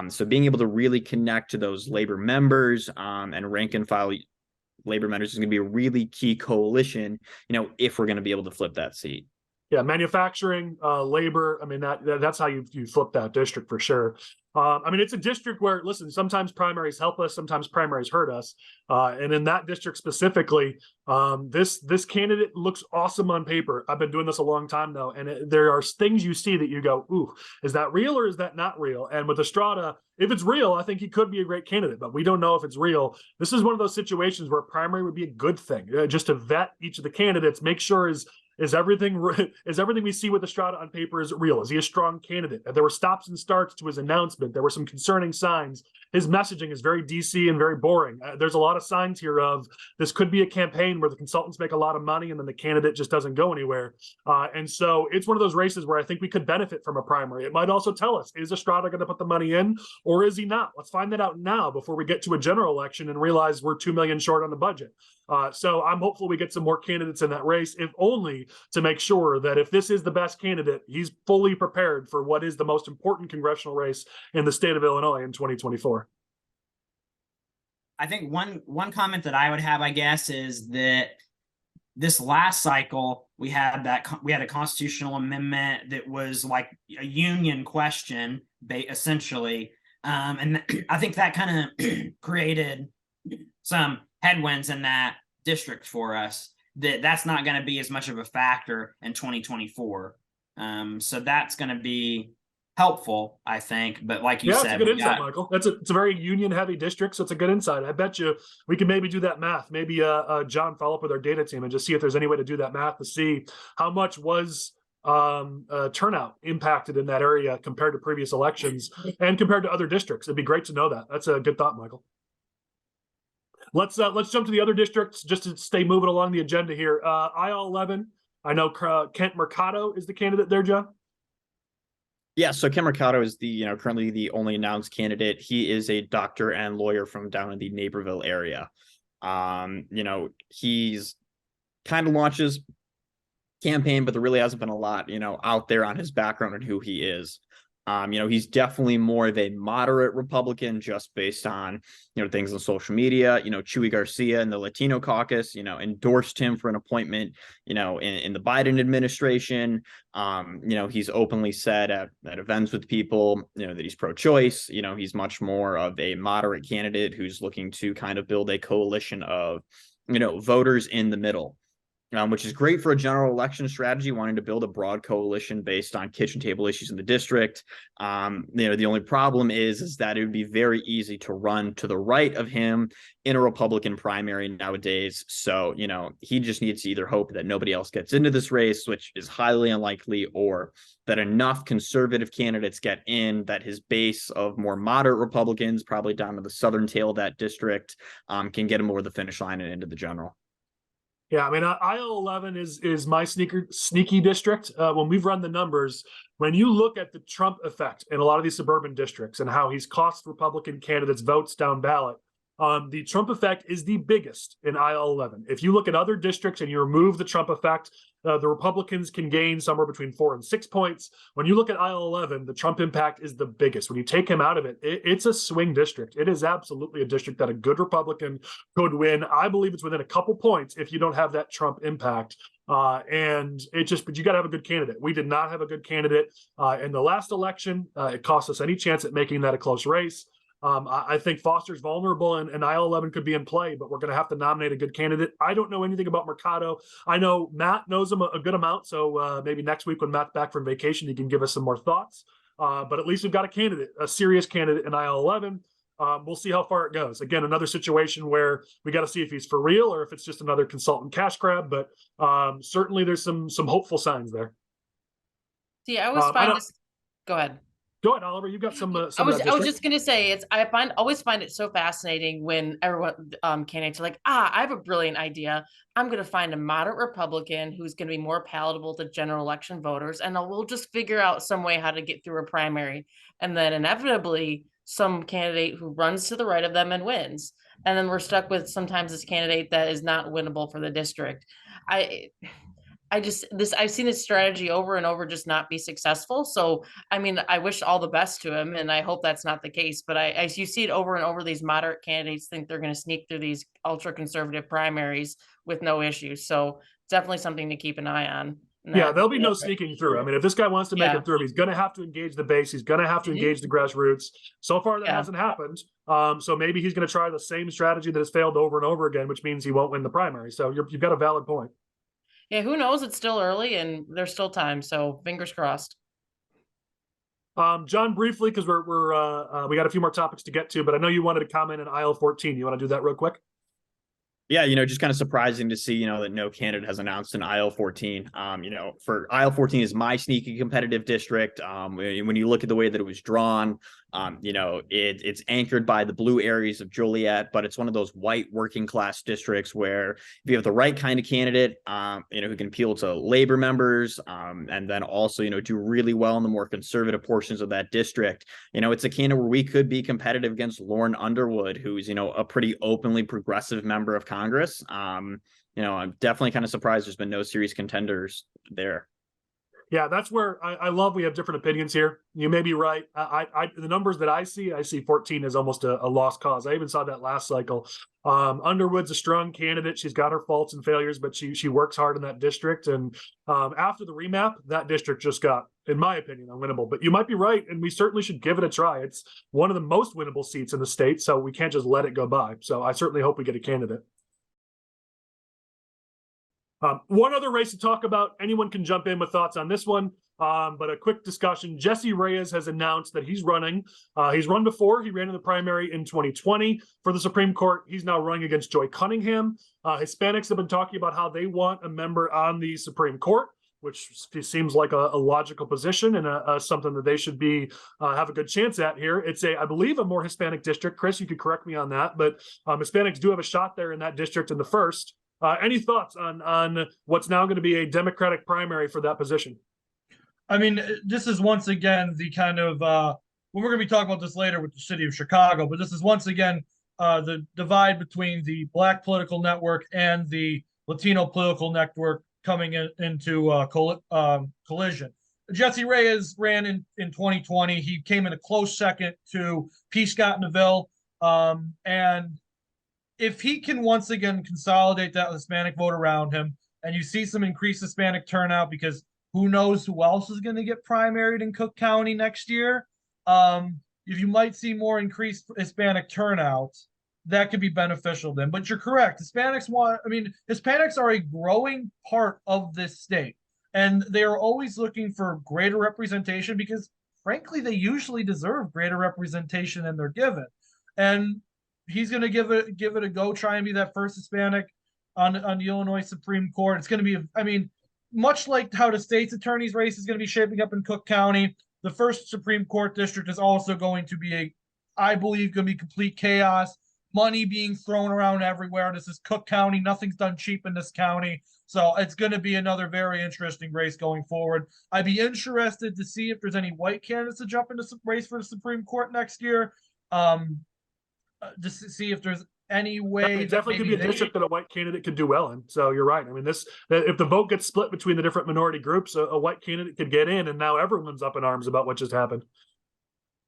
So being able to really connect to those labor members and rank and file labor members is going to be a really key coalition, if we're going to be able to flip that seat. Yeah, manufacturing, labor. I mean, that's how you flip that district for sure. I mean, it's a district where, listen, sometimes primaries help us, sometimes primaries hurt us. And in that district specifically, this candidate looks awesome on paper. I've been doing this a long time though, and there are things you see that you go, ooh, is that real or is that not real? And with Estrada, if it's real, I think he could be a great candidate, but we don't know if it's real. This is one of those situations where a primary would be a good thing, just to vet each of the candidates, make sure is everything we see with Estrada on paper is real? Is he a strong candidate? There were stops and starts to his announcement. There were some concerning signs. His messaging is very DC and very boring. There's a lot of signs here of this could be a campaign where the consultants make a lot of money and then the candidate just doesn't go anywhere. And so it's one of those races where I think we could benefit from a primary. It might also tell us, is Estrada going to put the money in or is he not? Let's find that out now before we get to a general election and realize we're $2 million short on the budget. So I'm hopeful we get some more candidates in that race, if only to make sure that if this is the best candidate, he's fully prepared for what is the most important congressional race in the state of Illinois in 2024. I think one comment that I would have, I guess, is that this last cycle we had a constitutional amendment that was like a union question, essentially, and I think that kind of created some headwinds in that district for us. That's not going to be as much of a factor in 2024. So that's going to be helpful, I think. But like you said, it's a good insight, Michael. It's a very union heavy district, so it's a good insight. I bet you we can maybe do that math. Maybe John, follow up with our data team and just see if there's any way to do that math to see how much was turnout impacted in that area compared to previous elections and compared to other districts. It'd be great to know that. That's a good thought, Michael. Let's jump to the other districts just to stay moving along the agenda here. Aisle 11. I know Kent Mercado is the candidate there, John. Yeah, so Kent Mercado is the currently the only announced candidate. He is a doctor and lawyer from down in the Naperville area. He's kind of launches campaign, but there really hasn't been a lot, out there on his background and who he is. He's definitely more of a moderate Republican just based on, things on social media. Chuy Garcia and the Latino caucus, endorsed him for an appointment, in the Biden administration. He's openly said at events with people, that he's pro-choice. He's much more of a moderate candidate who's looking to kind of build a coalition of, voters in the middle. Which is great for a general election strategy, wanting to build a broad coalition based on kitchen table issues in the district. The only problem is that it would be very easy to run to the right of him in a Republican primary nowadays. So, he just needs to either hope that nobody else gets into this race, which is highly unlikely, or that enough conservative candidates get in that his base of more moderate Republicans, probably down to the southern tail of that district, can get him over the finish line and into the general. Yeah, I mean, IL-11 is my sneaky district. When we've run the numbers, when you look at the Trump effect in a lot of these suburban districts and how he's cost Republican candidates votes down ballot, the Trump effect is the biggest in IL-11. If you look at other districts and you remove the Trump effect, the Republicans can gain somewhere between 4 and 6 points. When you look at IL-11, the Trump impact is the biggest. When you take him out of it, it's a swing district. It is absolutely a district that a good Republican could win. I believe it's within a couple points if you don't have that Trump impact. But you got to have a good candidate. We did not have a good candidate in the last election. It cost us any chance at making that a close race. I think Foster's vulnerable and IL-11 could be in play, but we're going to have to nominate a good candidate. I don't know anything about Mercado. I know Matt knows him a good amount, so maybe next week when Matt's back from vacation, he can give us some more thoughts. But at least we've got a candidate, a serious candidate in IL-11. We'll see how far it goes. Again, another situation where we got to see if he's for real or if it's just another consultant cash grab, but certainly there's some hopeful signs there. See, I always find this. Go ahead. Go ahead, Oliver. You've got some. I was just gonna say always find it so fascinating when everyone candidates are like, I have a brilliant idea. I'm gonna find a moderate Republican who's gonna be more palatable to general election voters, and we'll just figure out some way how to get through a primary, and then inevitably some candidate who runs to the right of them and wins, and then we're stuck with sometimes this candidate that is not winnable for the district. I've seen this strategy over and over just not be successful. So, I mean, I wish all the best to him, and I hope that's not the case. But you see it over and over. These moderate candidates think they're going to sneak through these ultra conservative primaries with no issues. So, definitely something to keep an eye on. Yeah, there'll be no sneaking through. I mean, if this guy wants to make it through, he's going to have to engage the base. He's going to have to engage the grassroots. So far, that hasn't happened. So maybe he's going to try the same strategy that has failed over and over again, which means he won't win the primary. So you've got a valid point. Yeah, who knows? It's still early and there's still time. So fingers crossed. John, briefly, because we got a few more topics to get to, but I know you wanted to comment on IL-14. You want to do that real quick? Yeah, just kind of surprising to see, that no candidate has announced an IL-14. For IL-14 is my sneaky competitive district. When you look at the way that it was drawn, it's anchored by the blue areas of Joliet, but it's one of those white working class districts where if you have the right kind of candidate, who can appeal to labor members, and then also, do really well in the more conservative portions of that district, it's a candidate where we could be competitive against Lauren Underwood, who's, a pretty openly progressive member of Congress. I'm definitely kind of surprised there's been no serious contenders there. Yeah, that's where I love we have different opinions here. You may be right. The numbers that I see 14 is almost a lost cause. I even saw that last cycle. Underwood's a strong candidate. She's got her faults and failures, but she works hard in that district. And after the remap, that district just got, in my opinion, unwinnable. But you might be right, and we certainly should give it a try. It's one of the most winnable seats in the state, so we can't just let it go by. So I certainly hope we get a candidate. One other race to talk about, anyone can jump in with thoughts on this one, but a quick discussion. Jesse Reyes has announced that he's running. He's run before. He ran in the primary in 2020 for the Supreme Court. He's now running against Joy Cunningham. Hispanics have been talking about how they want a member on the Supreme Court, which seems like a logical position and something that they should be have a good chance at here. It's I believe, a more Hispanic district. Chris, you could correct me on that, but Hispanics do have a shot there in that district in the first. Any thoughts on what's now going to be a Democratic primary for that position? I mean, this is once again the kind of we're going to be talking about this later with the city of Chicago, but this is once again the divide between the Black political network and the Latino political network coming into collision. Jesse Reyes ran in 2020. He came in a close second to P. Scott Neville. And if he can once again consolidate that Hispanic vote around him, and you see some increased Hispanic turnout, because who knows who else is going to get primaried in Cook County next year, if you might see more increased Hispanic turnout, that could be beneficial then. But you're correct. Hispanics are a growing part of this state, and they are always looking for greater representation because, frankly, they usually deserve greater representation than they're given. And he's going to give it a go, try and be that first Hispanic on the Illinois Supreme Court. It's going to be, much like how the state's attorney's race is going to be shaping up in Cook County, the first Supreme Court district is also going to be I believe, going to be complete chaos. Money being thrown around everywhere. This is Cook County. Nothing's done cheap in this county. So it's going to be another very interesting race going forward. I'd be interested to see if there's any white candidates to jump into the race for the Supreme Court next year. Just to see if there's any way. It definitely could be a district that a white candidate could do well in. So you're right. I mean, if the vote gets split between the different minority groups, a white candidate could get in, and now everyone's up in arms about what just happened.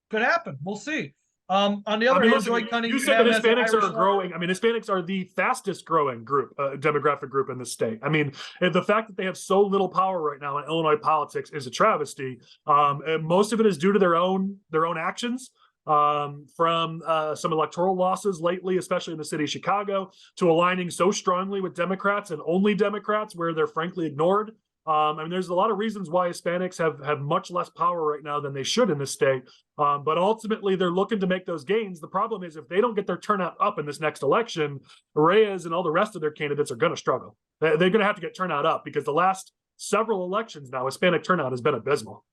Could happen. We'll see. On the other hand, listen, you said that Hispanics are growing. Hispanics are the fastest growing group, demographic group in the state. And the fact that they have so little power right now in Illinois politics is a travesty. And most of it is due to their own actions. From some electoral losses lately, especially in the city of Chicago, to aligning so strongly with Democrats and only Democrats where they're frankly ignored. There's a lot of reasons why Hispanics have much less power right now than they should in this state. But ultimately, they're looking to make those gains. The problem is if they don't get their turnout up in this next election, Reyes and all the rest of their candidates are going to struggle. They're going to have to get turnout up because the last several elections now, Hispanic turnout has been abysmal.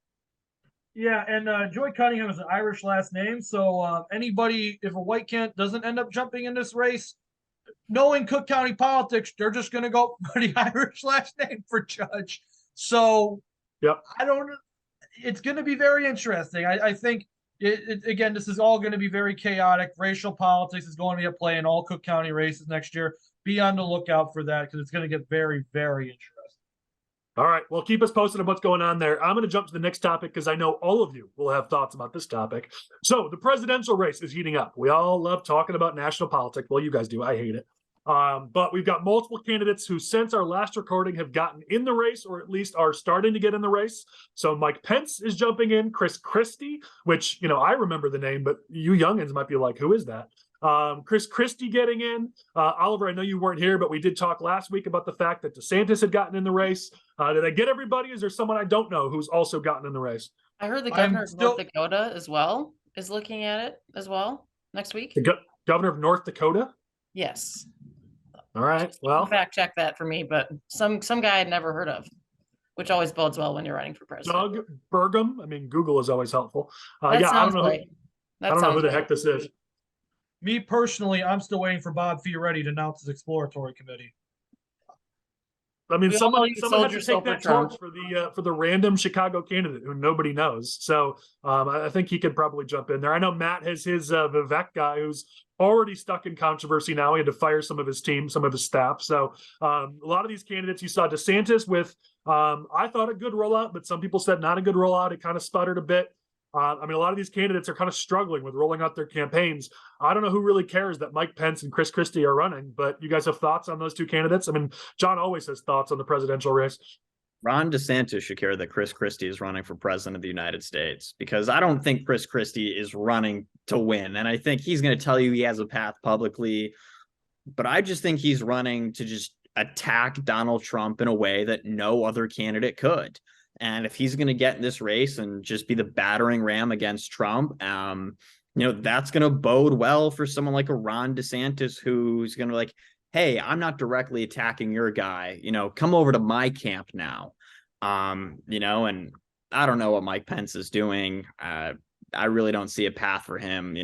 Yeah, and Joy Cunningham is an Irish last name, so anybody, if a white candidate doesn't end up jumping in this race, knowing Cook County politics, they're just going to go for the Irish last name for judge. So, yep. It's going to be very interesting. I think, again, this is all going to be very chaotic. Racial politics is going to be at play in all Cook County races next year. Be on the lookout for that because it's going to get very, very interesting. All right. Well, keep us posted on what's going on there. I'm going to jump to the next topic because I know all of you will have thoughts about this topic. So the presidential race is heating up. We all love talking about national politics. Well, you guys do. I hate it. But we've got multiple candidates who, since our last recording, have gotten in the race or at least are starting to get in the race. So Mike Pence is jumping in. Chris Christie, which, I remember the name, but you youngins might be like, who is that? Chris Christie getting in. Oliver, I know you weren't here, but we did talk last week about the fact that DeSantis had gotten in the race. Did I get everybody? Is there someone I don't know who's also gotten in the race? I heard the governor of North Dakota as well is looking at it as well next week. The governor of North Dakota? Yes. All right. Well, fact check that for me, but some guy I'd never heard of, which always bodes well when you're running for president. Doug Burgum. Google is always helpful. I don't know who the heck this is. Me personally, I'm still waiting for Bob Fioretti to announce his exploratory committee. Someone has to take that torch for the random Chicago candidate who nobody knows. So I think he could probably jump in there. I know Matt has his Vivek guy who's already stuck in controversy now. He had to fire some of his team, some of his staff. So a lot of these candidates, you saw DeSantis with, I thought a good rollout, but some people said not a good rollout. It kind of sputtered a bit. A lot of these candidates are kind of struggling with rolling out their campaigns. I don't know who really cares that Mike Pence and Chris Christie are running, but you guys have thoughts on those two candidates? John always has thoughts on the presidential race. Ron DeSantis should care that Chris Christie is running for president of the United States, because I don't think Chris Christie is running to win. And I think he's going to tell you he has a path publicly, but I just think he's running to just attack Donald Trump in a way that no other candidate could. And if he's going to get in this race and just be the battering ram against Trump, that's going to bode well for someone like a Ron DeSantis, who's going to be like, hey, I'm not directly attacking your guy, come over to my camp now. And I don't know what Mike Pence is doing. I really don't see a path for him.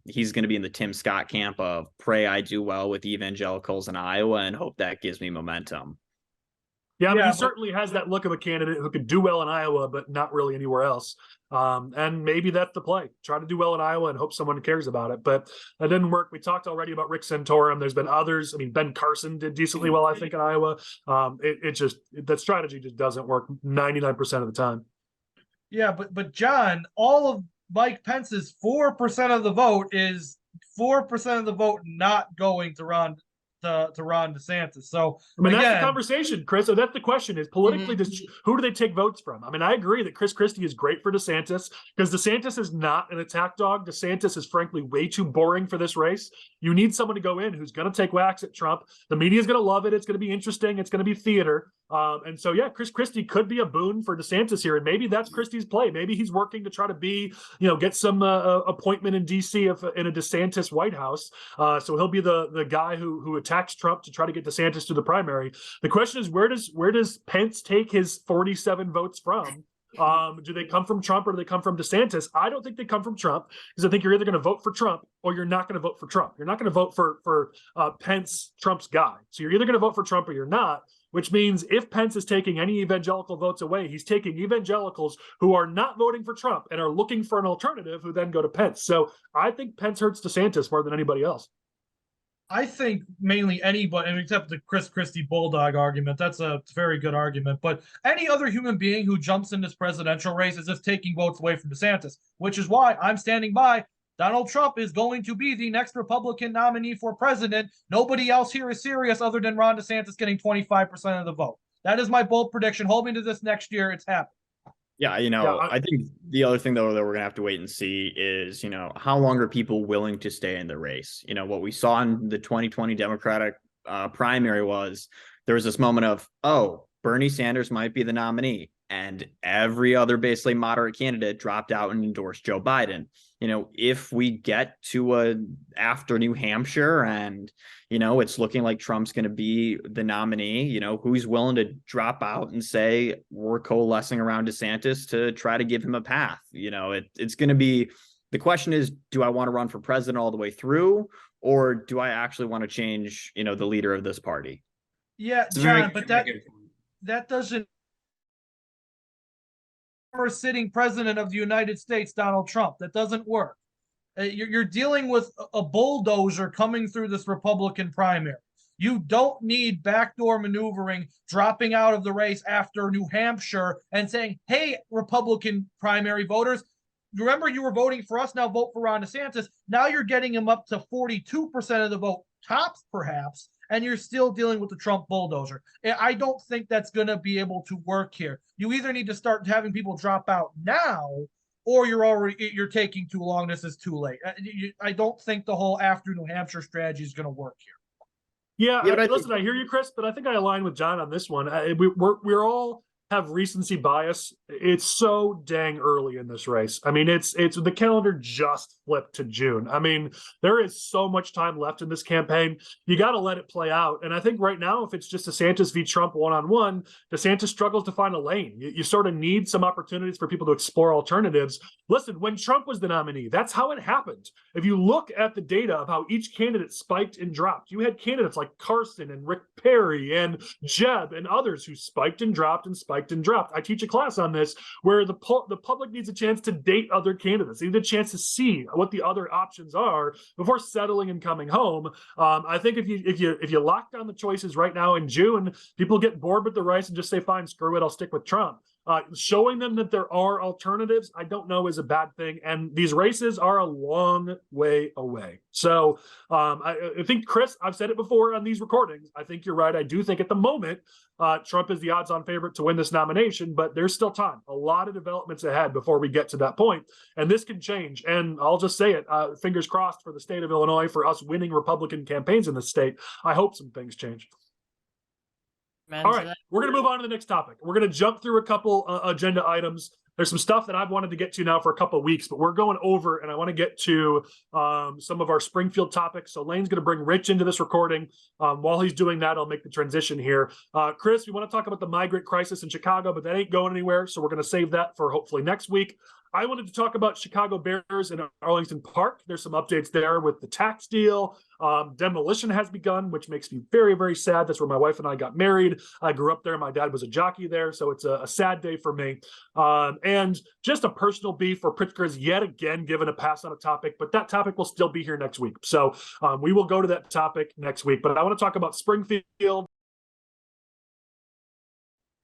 He's going to be in the Tim Scott camp of pray I do well with evangelicals in Iowa and hope that gives me momentum. Yeah, I mean, Yeah, he but- certainly has that look of a candidate who could do well in Iowa, but not really anywhere else. And maybe that's the play. Try to do well in Iowa and hope someone cares about it. But that didn't work. We talked already about Rick Santorum. There's been others. I mean, Ben Carson did decently well, I think, in Iowa. That strategy just doesn't work 99% of the time. Yeah, but John, all of Mike Pence's 4% of the vote is 4% of the vote not going to Ron DeSantis. So I mean, that's again, the conversation, Chris. So that's the question: is politically, who do they take votes from? I mean, I agree that Chris Christie is great for DeSantis because DeSantis is not an attack dog. DeSantis is frankly way too boring for this race. You need someone to go in who's going to take whacks at Trump. The media is going to love it. It's going to be interesting. It's going to be theater. And so, yeah, Chris Christie could be a boon for DeSantis here. And maybe that's Christie's play. Maybe he's working to try to be, get some appointment in D.C. in a DeSantis White House. So he'll be the guy who attacks Trump to try to get DeSantis to the primary. The question is, where does Pence take his 47 votes from? Do they come from Trump or do they come from DeSantis? I don't think they come from Trump because I think you're either going to vote for Trump or you're not going to vote for Trump. You're not going to vote for Pence, Trump's guy. So you're either going to vote for Trump or you're not, which means if Pence is taking any evangelical votes away, he's taking evangelicals who are not voting for Trump and are looking for an alternative who then go to Pence. So I think Pence hurts DeSantis more than anybody else. I think mainly anybody, except the Chris Christie Bulldog argument. That's a very good argument. But any other human being who jumps in this presidential race is just taking votes away from DeSantis, which is why I'm standing by. Donald Trump is going to be the next Republican nominee for president. Nobody else here is serious other than Ron DeSantis getting 25% of the vote. That is my bold prediction. Hold me to this next year. It's happening. Yeah, I think the other thing, though, that we're going to have to wait and see is, how long are people willing to stay in the race? What we saw in the 2020 Democratic primary was there was this moment of, oh, Bernie Sanders might be the nominee. And every other basically moderate candidate dropped out and endorsed Joe Biden. If we get to after New Hampshire and, it's looking like Trump's going to be the nominee, who's willing to drop out and say we're coalescing around DeSantis to try to give him a path? It's going to be, the question is, do I want to run for president all the way through, or do I actually want to change, the leader of this party? Yeah, John, but that doesn't. Former sitting president of the United States, Donald Trump. That doesn't work. You're dealing with a bulldozer coming through this Republican primary. You don't need backdoor maneuvering, dropping out of the race after New Hampshire and saying, hey, Republican primary voters, remember you were voting for us, now vote for Ron DeSantis. Now you're getting him up to 42% of the vote, tops perhaps, and you're still dealing with the Trump bulldozer. I don't think that's going to be able to work here. You either need to start having people drop out now, or you're taking too long. This is too late. I don't think the whole after New Hampshire strategy is going to work here. Yeah, listen, I hear you, Chris, but I think I align with John on this one. We're all have recency bias. It's so dang early in this race. I mean, it's the calendar just flipped to June. I mean, there is so much time left in this campaign. You got to let it play out. And I think right now, if it's just DeSantis v. Trump one-on-one, DeSantis struggles to find a lane. You sort of need some opportunities for people to explore alternatives. Listen, when Trump was the nominee, that's how it happened. If you look at the data of how each candidate spiked and dropped, you had candidates like Carson and Rick Perry and Jeb and others who spiked and dropped and spiked and dropped. I teach a class on this where the public needs a chance to date other candidates. They need a chance to see what the other options are before settling and coming home. I think if you lock down the choices right now in June, people get bored with the race and just say, fine, screw it, I'll stick with Trump. Showing them that there are alternatives, I don't know is a bad thing. And these races are a long way away. So I think, Chris, I've said it before on these recordings. I think you're right. I do think at the moment, Trump is the odds-on favorite to win this nomination, but there's still time. A lot of developments ahead before we get to that point. And this can change. And I'll just say it, fingers crossed for the state of Illinois, for us winning Republican campaigns in the state. I hope some things change. All right, we're going to move on to the next topic. We're going to jump through a couple agenda items. There's some stuff that I've wanted to get to now for a couple of weeks, but we're going over, and I want to get to some of our Springfield topics. So Lane's going to bring Rich into this recording. While he's doing that, I'll make the transition here. Chris, we want to talk about the migrant crisis in Chicago, but that ain't going anywhere, so we're going to save that for hopefully next week. I wanted to talk about Chicago Bears in Arlington Park. There's some updates there with the tax deal. Demolition has begun, which makes me very, very sad. That's where my wife and I got married. I grew up there. My dad was a jockey there, so it's a sad day for me. And just a personal beef for Pritzker's yet again given a pass on a topic, but that topic will still be here next week. So we will go to that topic next week. But I want to talk about Springfield.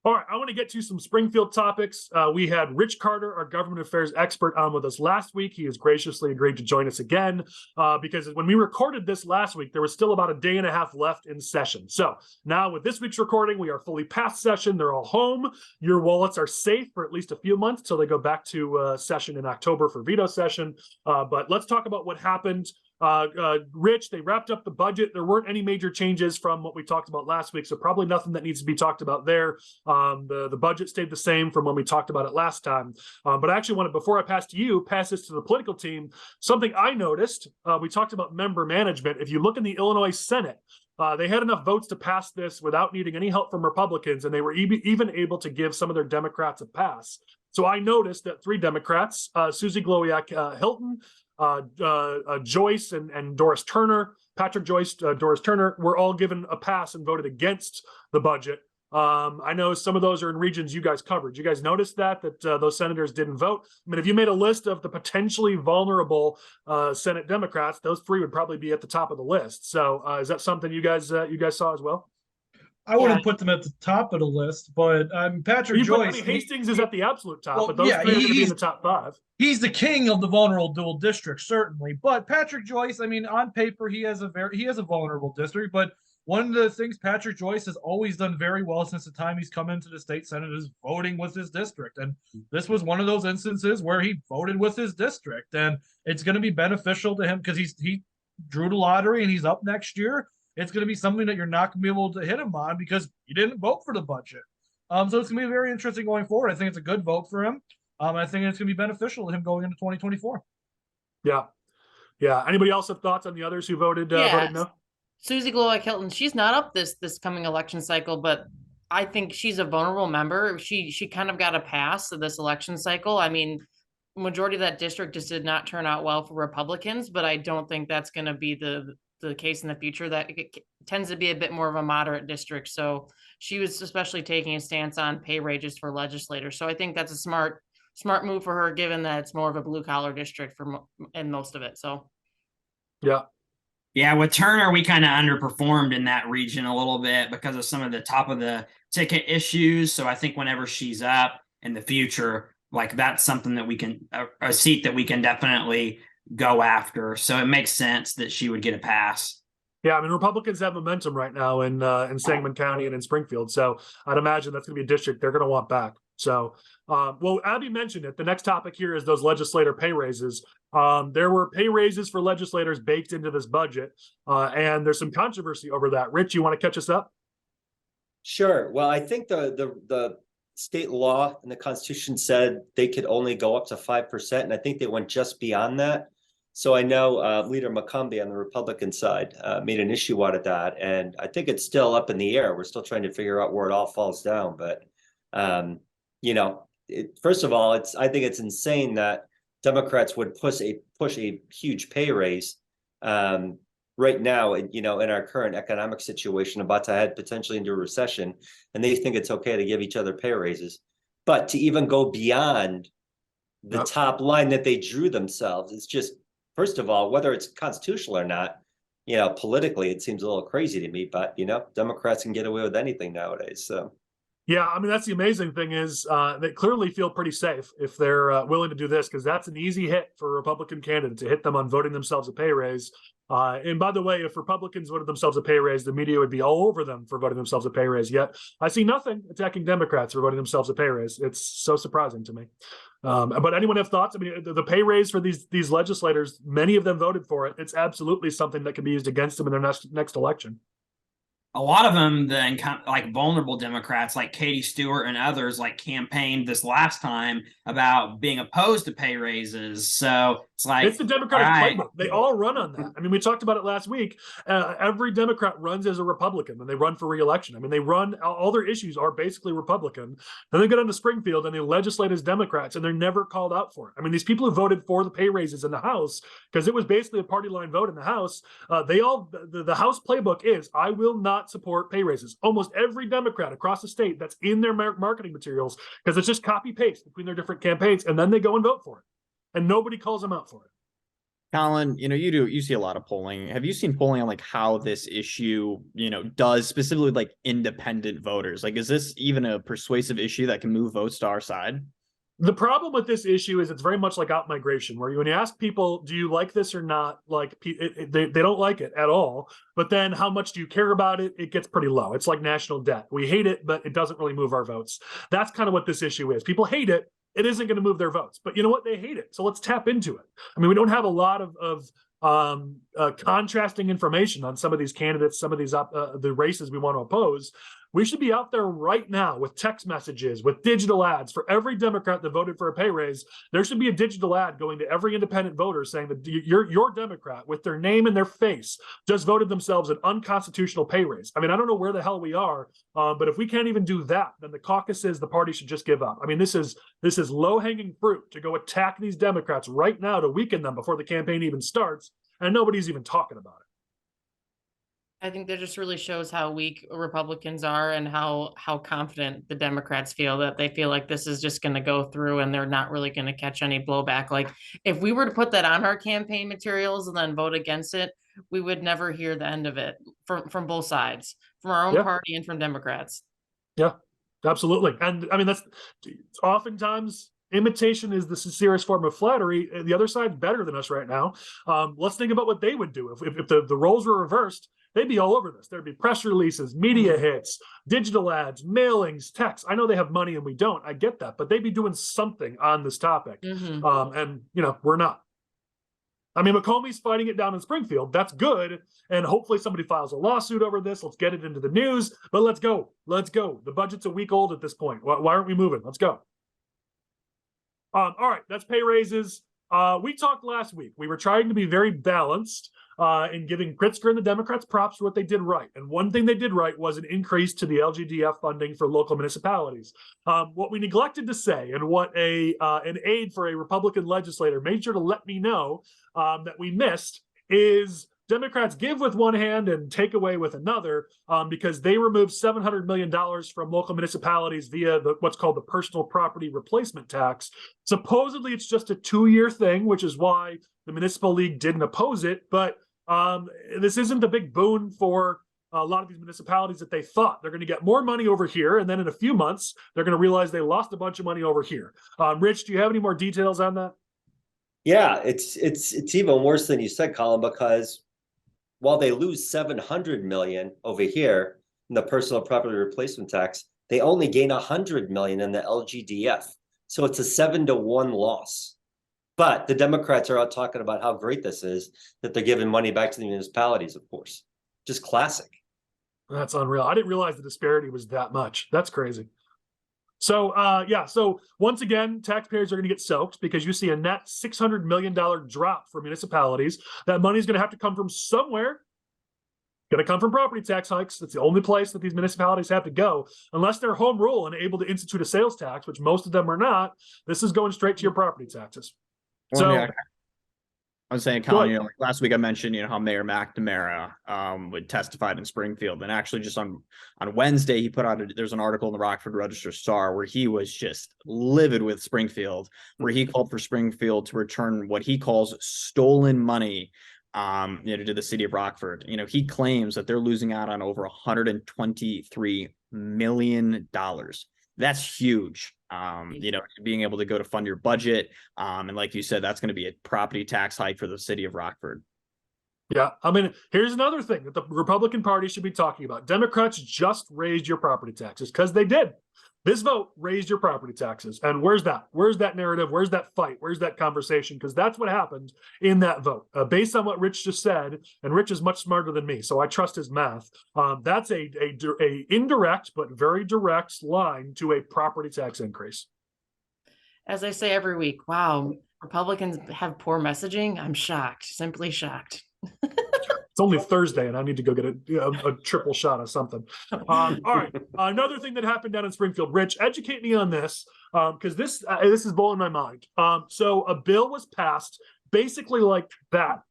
All right, I want to get to some Springfield topics. We had Rich Carter, our government affairs expert, on with us last week. He has graciously agreed to join us again because when we recorded this last week, there was still about a day and a half left in session. So now with this week's recording, we are fully past session. They're all home. Your wallets are safe for at least a few months till they go back to session in October for veto session. But let's talk about what happened. Rich, they wrapped up the budget. There weren't any major changes from what we talked about last week, so probably nothing that needs to be talked about there. The budget stayed the same from when we talked about it last time. But I actually wanted, before I pass this to the political team, something I noticed. We talked about member management. If you look in the Illinois Senate, they had enough votes to pass this without needing any help from Republicans, and they were even able to give some of their Democrats a pass. So I noticed that 3 Democrats, Susie Glowiak-Hilton, Joyce and Doris Turner, Patrick Joyce, Doris Turner, were all given a pass and voted against the budget. I know some of those are in regions you guys covered. You guys noticed that those senators didn't vote? I mean, if you made a list of the potentially vulnerable Senate Democrats, those 3 would probably be at the top of the list. So is that something you guys saw as well? I wouldn't put them at the top of the list, but Patrick Joyce. Hastings is at the vulnerable top, well, but those 3 are going to be in the top 5. He's the king of the vulnerable dual district, certainly. But Patrick Joyce, I mean, on paper, he has a vulnerable district. But one of the things Patrick Joyce has always done very well since the time he's come into the state senate is voting with his district. And this was one of those instances where he voted with his district, and it's going to be beneficial to him because he drew the lottery and he's up next year. It's going to be something that you're not going to be able to hit him on because you didn't vote for the budget. So it's going to be very interesting going forward. I think it's a good vote for him. I think it's going to be beneficial to him going into 2024. Yeah. Anybody else have thoughts on the others who voted no? Susie Glowiak-Hilton, she's not up this coming election cycle, but I think she's a vulnerable member. She kind of got a pass of this election cycle. I mean, majority of that district just did not turn out well for Republicans, but I don't think that's going to be the case in the future. That it tends to be a bit more of a moderate district. So she was especially taking a stance on pay raises for legislators. So I think that's a smart move for her, given that it's more of a blue collar district and most of it. So yeah, with Turner, we kind of underperformed in that region a little bit because of some of the top of the ticket issues. So I think whenever she's up in the future, like that's something that we can a seat that we can definitely go after. So it makes sense that she would get a pass. Yeah, I mean, Republicans have momentum right now in Sangamon County and in Springfield. So I'd imagine that's going to be a district they're going to want back. So, well, Abby mentioned it. The next topic here is those legislator pay raises. There were pay raises for legislators baked into this budget, and there's some controversy over that. Rich, you want to catch us up? Sure. Well, I think the state law and the Constitution said they could only go up to 5%, and I think they went just beyond that. So I know Leader McCombie on the Republican side made an issue out of that, and I think it's still up in the air. We're still trying to figure out where it all falls down. But first of all, I think it's insane that Democrats would push a huge pay raise right now. In our current economic situation, about to head potentially into a recession, and they think it's okay to give each other pay raises. But to even go beyond the top line that they drew themselves, it's just. First of all, whether it's constitutional or not, politically, it seems a little crazy to me, but, Democrats can get away with anything nowadays. So, yeah, I mean, that's the amazing thing is they clearly feel pretty safe if they're willing to do this, because that's an easy hit for a Republican candidate to hit them on voting themselves a pay raise. And by the way, if Republicans voted themselves a pay raise, the media would be all over them for voting themselves a pay raise. Yet I see nothing attacking Democrats for voting themselves a pay raise. It's so surprising to me. But anyone have thoughts? I mean, the pay raise for these legislators, many of them voted for it. It's absolutely something that can be used against them in their next election. A lot of them, like vulnerable Democrats like Katie Stewart and others, like campaigned this last time about being opposed to pay raises. So It's like, It's the Democratic all right. playbook. They all run on that. I mean, we talked about it last week. Every Democrat runs as a Republican when they run for re-election. I mean, they run, all their issues are basically Republican. Then they get on to Springfield and they legislate as Democrats, and they're never called out for it. I mean, these people who voted for the pay raises in the House, because it was basically a party line vote in the House, the House playbook is, I will not support pay raises. Almost every Democrat across the state, that's in their marketing materials, because it's just copy paste between their different campaigns, and then they go and vote for it. And nobody calls them out for it. Colin, you see a lot of polling. Have you seen polling on like how this issue, does specifically like independent voters? Like, is this even a persuasive issue that can move votes to our side? The problem with this issue is it's very much like out-migration, where when you ask people, do you like this or not, like they don't like it at all. But then how much do you care about it? It gets pretty low. It's like national debt. We hate it, but it doesn't really move our votes. That's kind of what this issue is. People hate it. It isn't going to move their votes, but you know what? They hate it. So let's tap into it. I mean, we don't have a lot of contrasting information on some of these candidates, some of these the races we want to oppose. We should be out there right now with text messages, with digital ads for every Democrat that voted for a pay raise. There should be a digital ad going to every independent voter saying that your Democrat with their name and their face just voted themselves an unconstitutional pay raise. I mean, I don't know where the hell we are, but if we can't even do that, then the caucuses, the party should just give up. I mean, this is low-hanging fruit to go attack these Democrats right now to weaken them before the campaign even starts, and nobody's even talking about it. I think that just really shows how weak Republicans are and how confident the Democrats feel, that they feel like this is just going to go through and they're not really going to catch any blowback. Like, if we were to put that on our campaign materials and then vote against it, we would never hear the end of it from both sides, from our own party and from Democrats. Yeah, absolutely. And I mean, that's oftentimes imitation is the sincerest form of flattery. The other side's better than us right now. Let's think about what they would do if the roles were reversed. They'd be all over this. There'd be press releases, media hits, digital ads, mailings, texts. I know they have money and we don't. I get that, but they'd be doing something on this topic. And we're not. I mean, McComey's fighting it down in Springfield. That's good. And hopefully somebody files a lawsuit over this. Let's get it into the news. But let's go. Let's go. The budget's a week old at this point. Why aren't we moving? Let's go. All right, that's pay raises. We talked last week. We were trying to be very balanced in giving Pritzker and the Democrats props for what they did right. And one thing they did right was an increase to the LGDF funding for local municipalities. What we neglected to say, and what an aide for a Republican legislator made sure to let me know that we missed, is Democrats give with one hand and take away with another, because they removed $700 million from local municipalities via what's called the personal property replacement tax. Supposedly it's just a 2-year thing, which is why the municipal league didn't oppose it. But this isn't a big boon for a lot of these municipalities that they thought they're going to get more money over here, and then in a few months they're going to realize they lost a bunch of money over here. Rich, do you have any more details on that? Yeah, it's even worse than you said, Colin, because while they lose $700 million over here in the personal property replacement tax, they only gain $100 million in the LGDF. So it's a 7-to-1 loss. But the Democrats are out talking about how great this is, that they're giving money back to the municipalities, of course. Just classic. That's unreal. I didn't realize the disparity was that much. That's crazy. So, so once again, taxpayers are going to get soaked, because you see a net $600 million drop for municipalities. That money is going to have to come from somewhere. Going to come from property tax hikes. That's the only place that these municipalities have to go, unless they're home rule and able to institute a sales tax, which most of them are not. This is going straight to your property taxes. Well, yeah, I was saying, Colin, last week I mentioned, how Mayor McNamara would testified in Springfield, and actually just on Wednesday he put out there's an article in the Rockford Register-Star where he was just livid with Springfield, where he called for Springfield to return what he calls stolen money to the city of Rockford. He claims that they're losing out on over $123 million. That's huge. Being able to go to fund your budget. And like you said, that's going to be a property tax hike for the city of Rockford. Yeah. I mean, here's another thing that the Republican Party should be talking about. Democrats just raised your property taxes, because they did. This vote raised your property taxes. And where's that? Where's that narrative? Where's that fight? Where's that conversation? Because that's what happened in that vote. Based on what Rich just said, and Rich is much smarter than me, so I trust his math. That's a indirect but very direct line to a property tax increase. As I say every week, wow, Republicans have poor messaging. I'm shocked, simply shocked. It's only Thursday, and I need to go get a triple shot of something. All right. Another thing that happened down in Springfield. Rich, educate me on this, because this is blowing my mind. So a bill was passed, basically like that,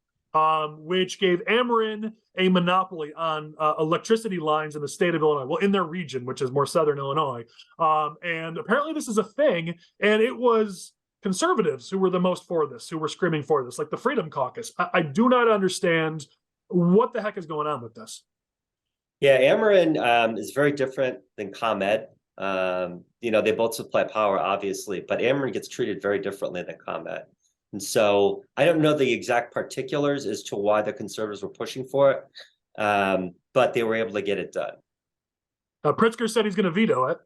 which gave Ameren a monopoly on electricity lines in the state of Illinois. Well, in their region, which is more southern Illinois. And apparently, this is a thing, and it was conservatives who were the most for this, who were screaming for this, like the Freedom Caucus. I do not understand what the heck is going on with this. Yeah, Ameren is very different than ComEd. They both supply power, obviously, but Ameren gets treated very differently than ComEd. And so I don't know the exact particulars as to why the conservatives were pushing for it, but they were able to get it done. Pritzker said he's going to veto it.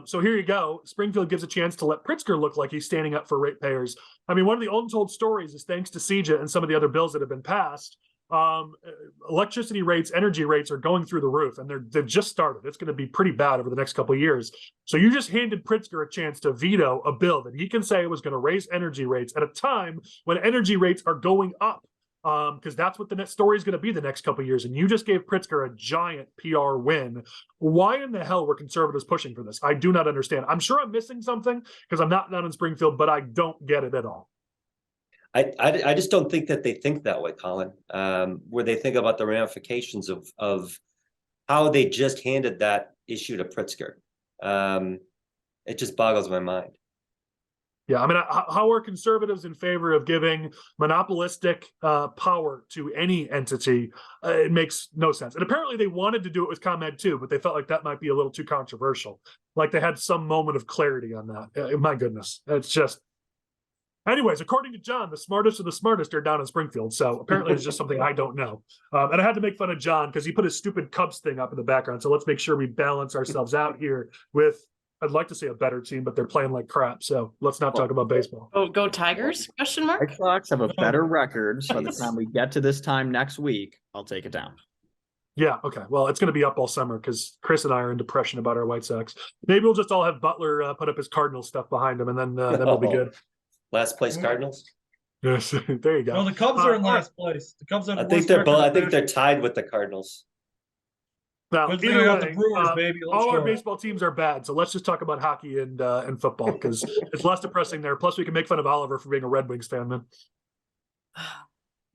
So here you go. Springfield gives a chance to let Pritzker look like he's standing up for ratepayers. I mean, one of the untold stories is thanks to CEJA and some of the other bills that have been passed, electricity rates, energy rates are going through the roof, and they've just started. It's going to be pretty bad over the next couple of years. So you just handed Pritzker a chance to veto a bill that he can say was going to raise energy rates at a time when energy rates are going up. Because that's what the next story is going to be the next couple of years. And you just gave Pritzker a giant PR win. Why in the hell were conservatives pushing for this? I do not understand. I'm sure I'm missing something because I'm not down in Springfield, but I don't get it at all. I just don't think that they think that way, Colin, where they think about the ramifications of how they just handed that issue to Pritzker. It just boggles my mind. Yeah, I mean, how are conservatives in favor of giving monopolistic power to any entity? It makes no sense. And apparently they wanted to do it with ComEd too, but they felt like that might be a little too controversial. Like they had some moment of clarity on that. My goodness, it's just... Anyways, according to John, the smartest of the smartest are down in Springfield. So apparently it's just something I don't know. And I had to make fun of John because he put his stupid Cubs thing up in the background. So let's make sure we balance ourselves out here with, I'd like to say a better team, but they're playing like crap. So let's not talk about baseball. Oh, go Tigers? Question mark. White Sox have a better record. So by the time we get to this time next week, I'll take it down. Yeah, okay. Well, it's going to be up all summer because Chris and I are in depression about our White Sox. Maybe we'll just all have Butler put up his Cardinals stuff behind him, and then we'll be good. Last place Cardinals. Yes, there you go. No, the Cubs are in last place. The Cubs have. I think they're both. I think they're tied with the Cardinals. Now, Good thing I got the way, Brewers, baby. Let's all our go. baseball teams are bad, so let's just talk about hockey and football because it's less depressing there. Plus, we can make fun of Oliver for being a Red Wings fan, man.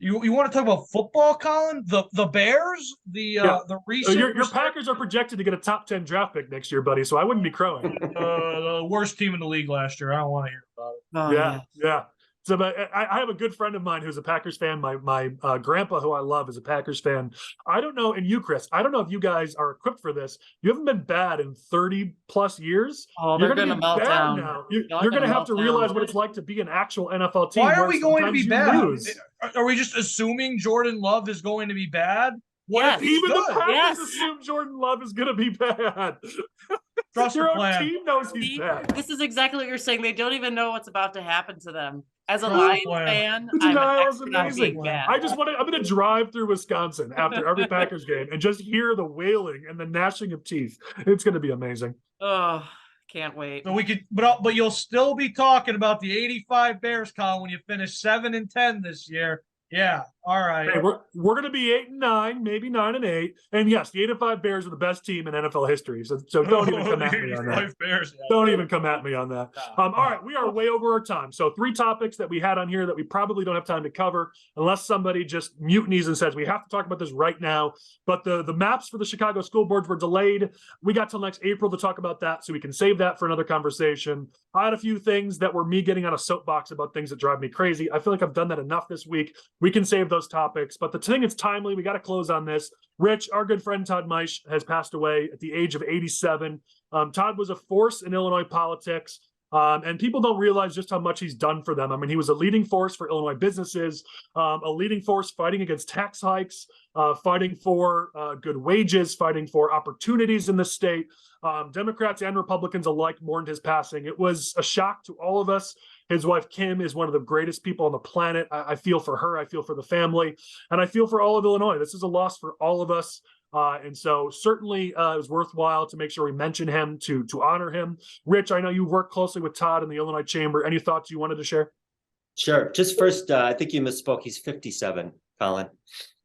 You want to talk about football, Colin? The Bears, the recent Your Packers are projected to get a top 10 draft pick next year, buddy. So I wouldn't be crowing. the worst team in the league last year. I don't want to hear about it. Oh, Yeah. So, but I have a good friend of mine who's a Packers fan. My grandpa, who I love, is a Packers fan. I don't know, and you, Chris, I don't know if you guys are equipped for this. You haven't been bad in 30 plus years. Oh, You're they're going to melt bad down. now. You're going to have to realize what it's like to be an actual NFL team. Why are where we going to be sometimes bad? you lose. Are we just assuming Jordan Love is going to be bad? What Yes. if he's Even the good? Packers Yes. assume Jordan Love is going to be bad. Trust Your the own plan. team knows he's See, bad. this is exactly what you're saying. They don't even know what's about to happen to them. As a Trust Lions the plan. fan, The I'm denial an is expert on amazing. being bad. I'm going to drive through Wisconsin after every Packers game and just hear the wailing and the gnashing of teeth. It's going to be amazing. Oh, can't wait. So we could, but you'll still be talking about the '85 Bears, Colin, when you finish 7-10 this year. Yeah, all right. Hey, we're going to be 8-9, maybe 9-8, and yes, the 8-5 Bears are the best team in NFL history. So don't even come at me on that. 85 Bears, yeah. Don't even come at me on that. All right, we are way over our time. So 3 topics that we had on here that we probably don't have time to cover unless somebody just mutinies and says we have to talk about this right now. But the maps for the Chicago school boards were delayed. We got till next April to talk about that, so we can save that for another conversation. I had a few things that were me getting on a soapbox about things that drive me crazy. I feel like I've done that enough this week. We can save those topics, but the thing is timely. We got to close on this. Rich, our good friend Todd Maisch has passed away at the age of 87. Todd was a force in Illinois politics, and people don't realize just how much he's done for them. I mean, he was a leading force for Illinois businesses, a leading force fighting against tax hikes, fighting for good wages, fighting for opportunities in the state. Democrats and Republicans alike mourned his passing. It was a shock to all of us. His wife, Kim, is one of the greatest people on the planet. I feel for her. I feel for the family. And I feel for all of Illinois. This is a loss for all of us. And so certainly it was worthwhile to make sure we mention him, to honor him. Rich, I know you work closely with Todd in the Illinois Chamber. Any thoughts you wanted to share? Sure. Just first, I think you misspoke. He's 57, Colin,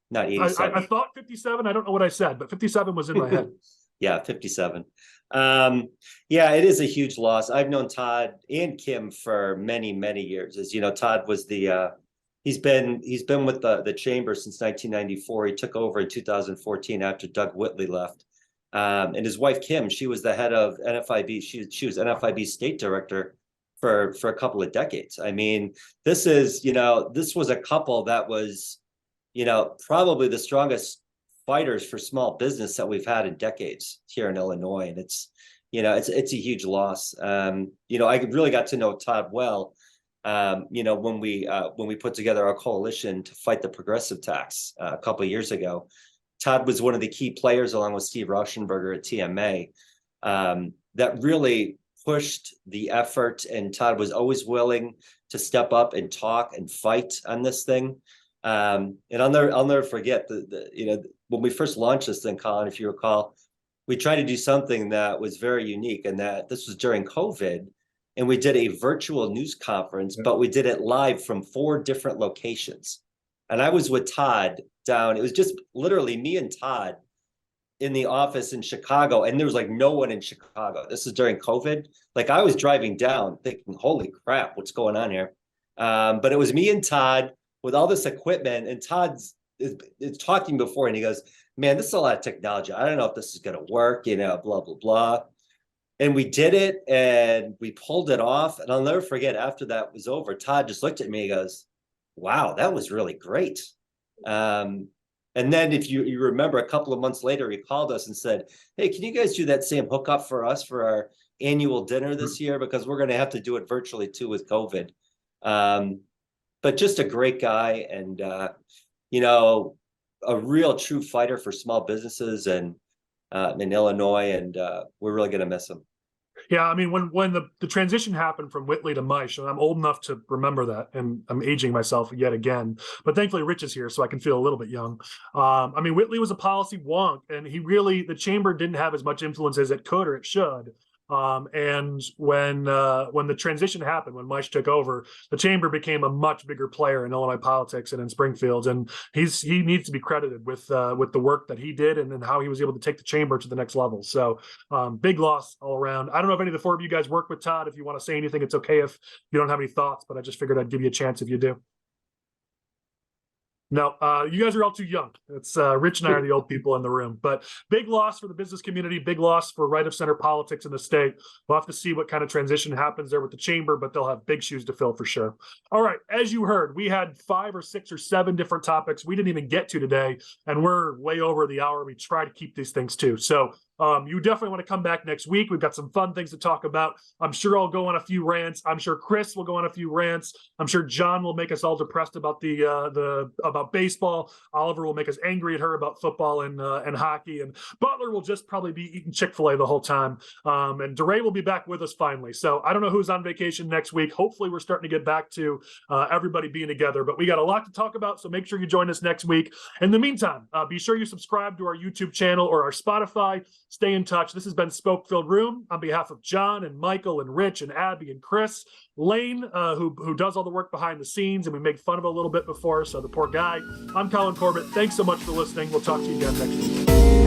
not 87. I thought 57. I don't know what I said, but 57 was in my head. Yeah, 57. Yeah, it is a huge loss. I've known Todd and Kim for many, many years. As you know, Todd was he's been with the chamber since 1994. He took over in 2014 after Doug Whitley left. And his wife Kim, she was the head of NFIB. She was NFIB state director for a couple of decades. I mean, this was a couple that was, probably the strongest fighters for small business that we've had in decades here in Illinois. And it's a huge loss. I really got to know Todd well, when we put together our coalition to fight the progressive tax a couple of years ago. Todd was one of the key players, along with Steve Rauschenberger at TMA, that really pushed the effort, and Todd was always willing to step up and talk and fight on this thing. And I'll never forget when we first launched this thing, Colin, if you recall, we tried to do something that was very unique, and that this was during COVID, and we did a virtual news conference, but we did it live from 4 different locations. And I was with Todd down. It was just literally me and Todd in the office in Chicago, and there was like no one in Chicago. This is during COVID. Like, I was driving down thinking, holy crap, what's going on here? But it was me and Todd with all this equipment, and Todd's is talking before, and he goes, man, this is a lot of technology. I don't know if this is going to work, blah, blah, blah. And we did it, and we pulled it off. And I'll never forget, after that was over, Todd just looked at me, he goes, wow, that was really great. And then if you remember, a couple of months later, he called us and said, hey, can you guys do that same hookup for us for our annual dinner this year? Because we're going to have to do it virtually too with COVID. But just a great guy, and, a real true fighter for small businesses and in Illinois. And we're really going to miss him. Yeah, I mean, when the transition happened from Whitley to Maisch, and I'm old enough to remember that, and I'm aging myself yet again, but thankfully Rich is here, so I can feel a little bit young. I mean, Whitley was a policy wonk, and the chamber didn't have as much influence as it could or it should. And when the transition happened, when Maisch took over, the chamber became a much bigger player in Illinois politics and in Springfield. And he needs to be credited with the work that he did, and then how he was able to take the chamber to the next level. So big loss all around. I don't know if any of the 4 of you guys work with Todd. If you want to say anything, it's okay if you don't have any thoughts, but I just figured I'd give you a chance if you do. No, you guys are all too young. It's Rich and I are the old people in the room, but big loss for the business community, big loss for right of center politics in the state. We'll have to see what kind of transition happens there with the chamber, but they'll have big shoes to fill for sure. All right, as you heard, we had 5 or 6 or 7 different topics we didn't even get to today, and we're way over the hour. We try to keep these things too. So you definitely want to come back next week. We've got some fun things to talk about. I'm sure I'll go on a few rants. I'm sure Chris will go on a few rants. I'm sure John will make us all depressed about about baseball. Oliver will make us angry at her about football and hockey. And Butler will just probably be eating Chick-fil-A the whole time. And DeRay will be back with us finally. So I don't know who's on vacation next week. Hopefully we're starting to get back to everybody being together. But we got a lot to talk about, so make sure you join us next week. In the meantime, be sure you subscribe to our YouTube channel or our Spotify. Stay in touch. This has been Spoke-Filled Room on behalf of John and Michael and Rich and Abby and Chris. Lane, who does all the work behind the scenes, and we make fun of a little bit before, so the poor guy. I'm Colin Corbett. Thanks so much for listening. We'll talk to you again next week.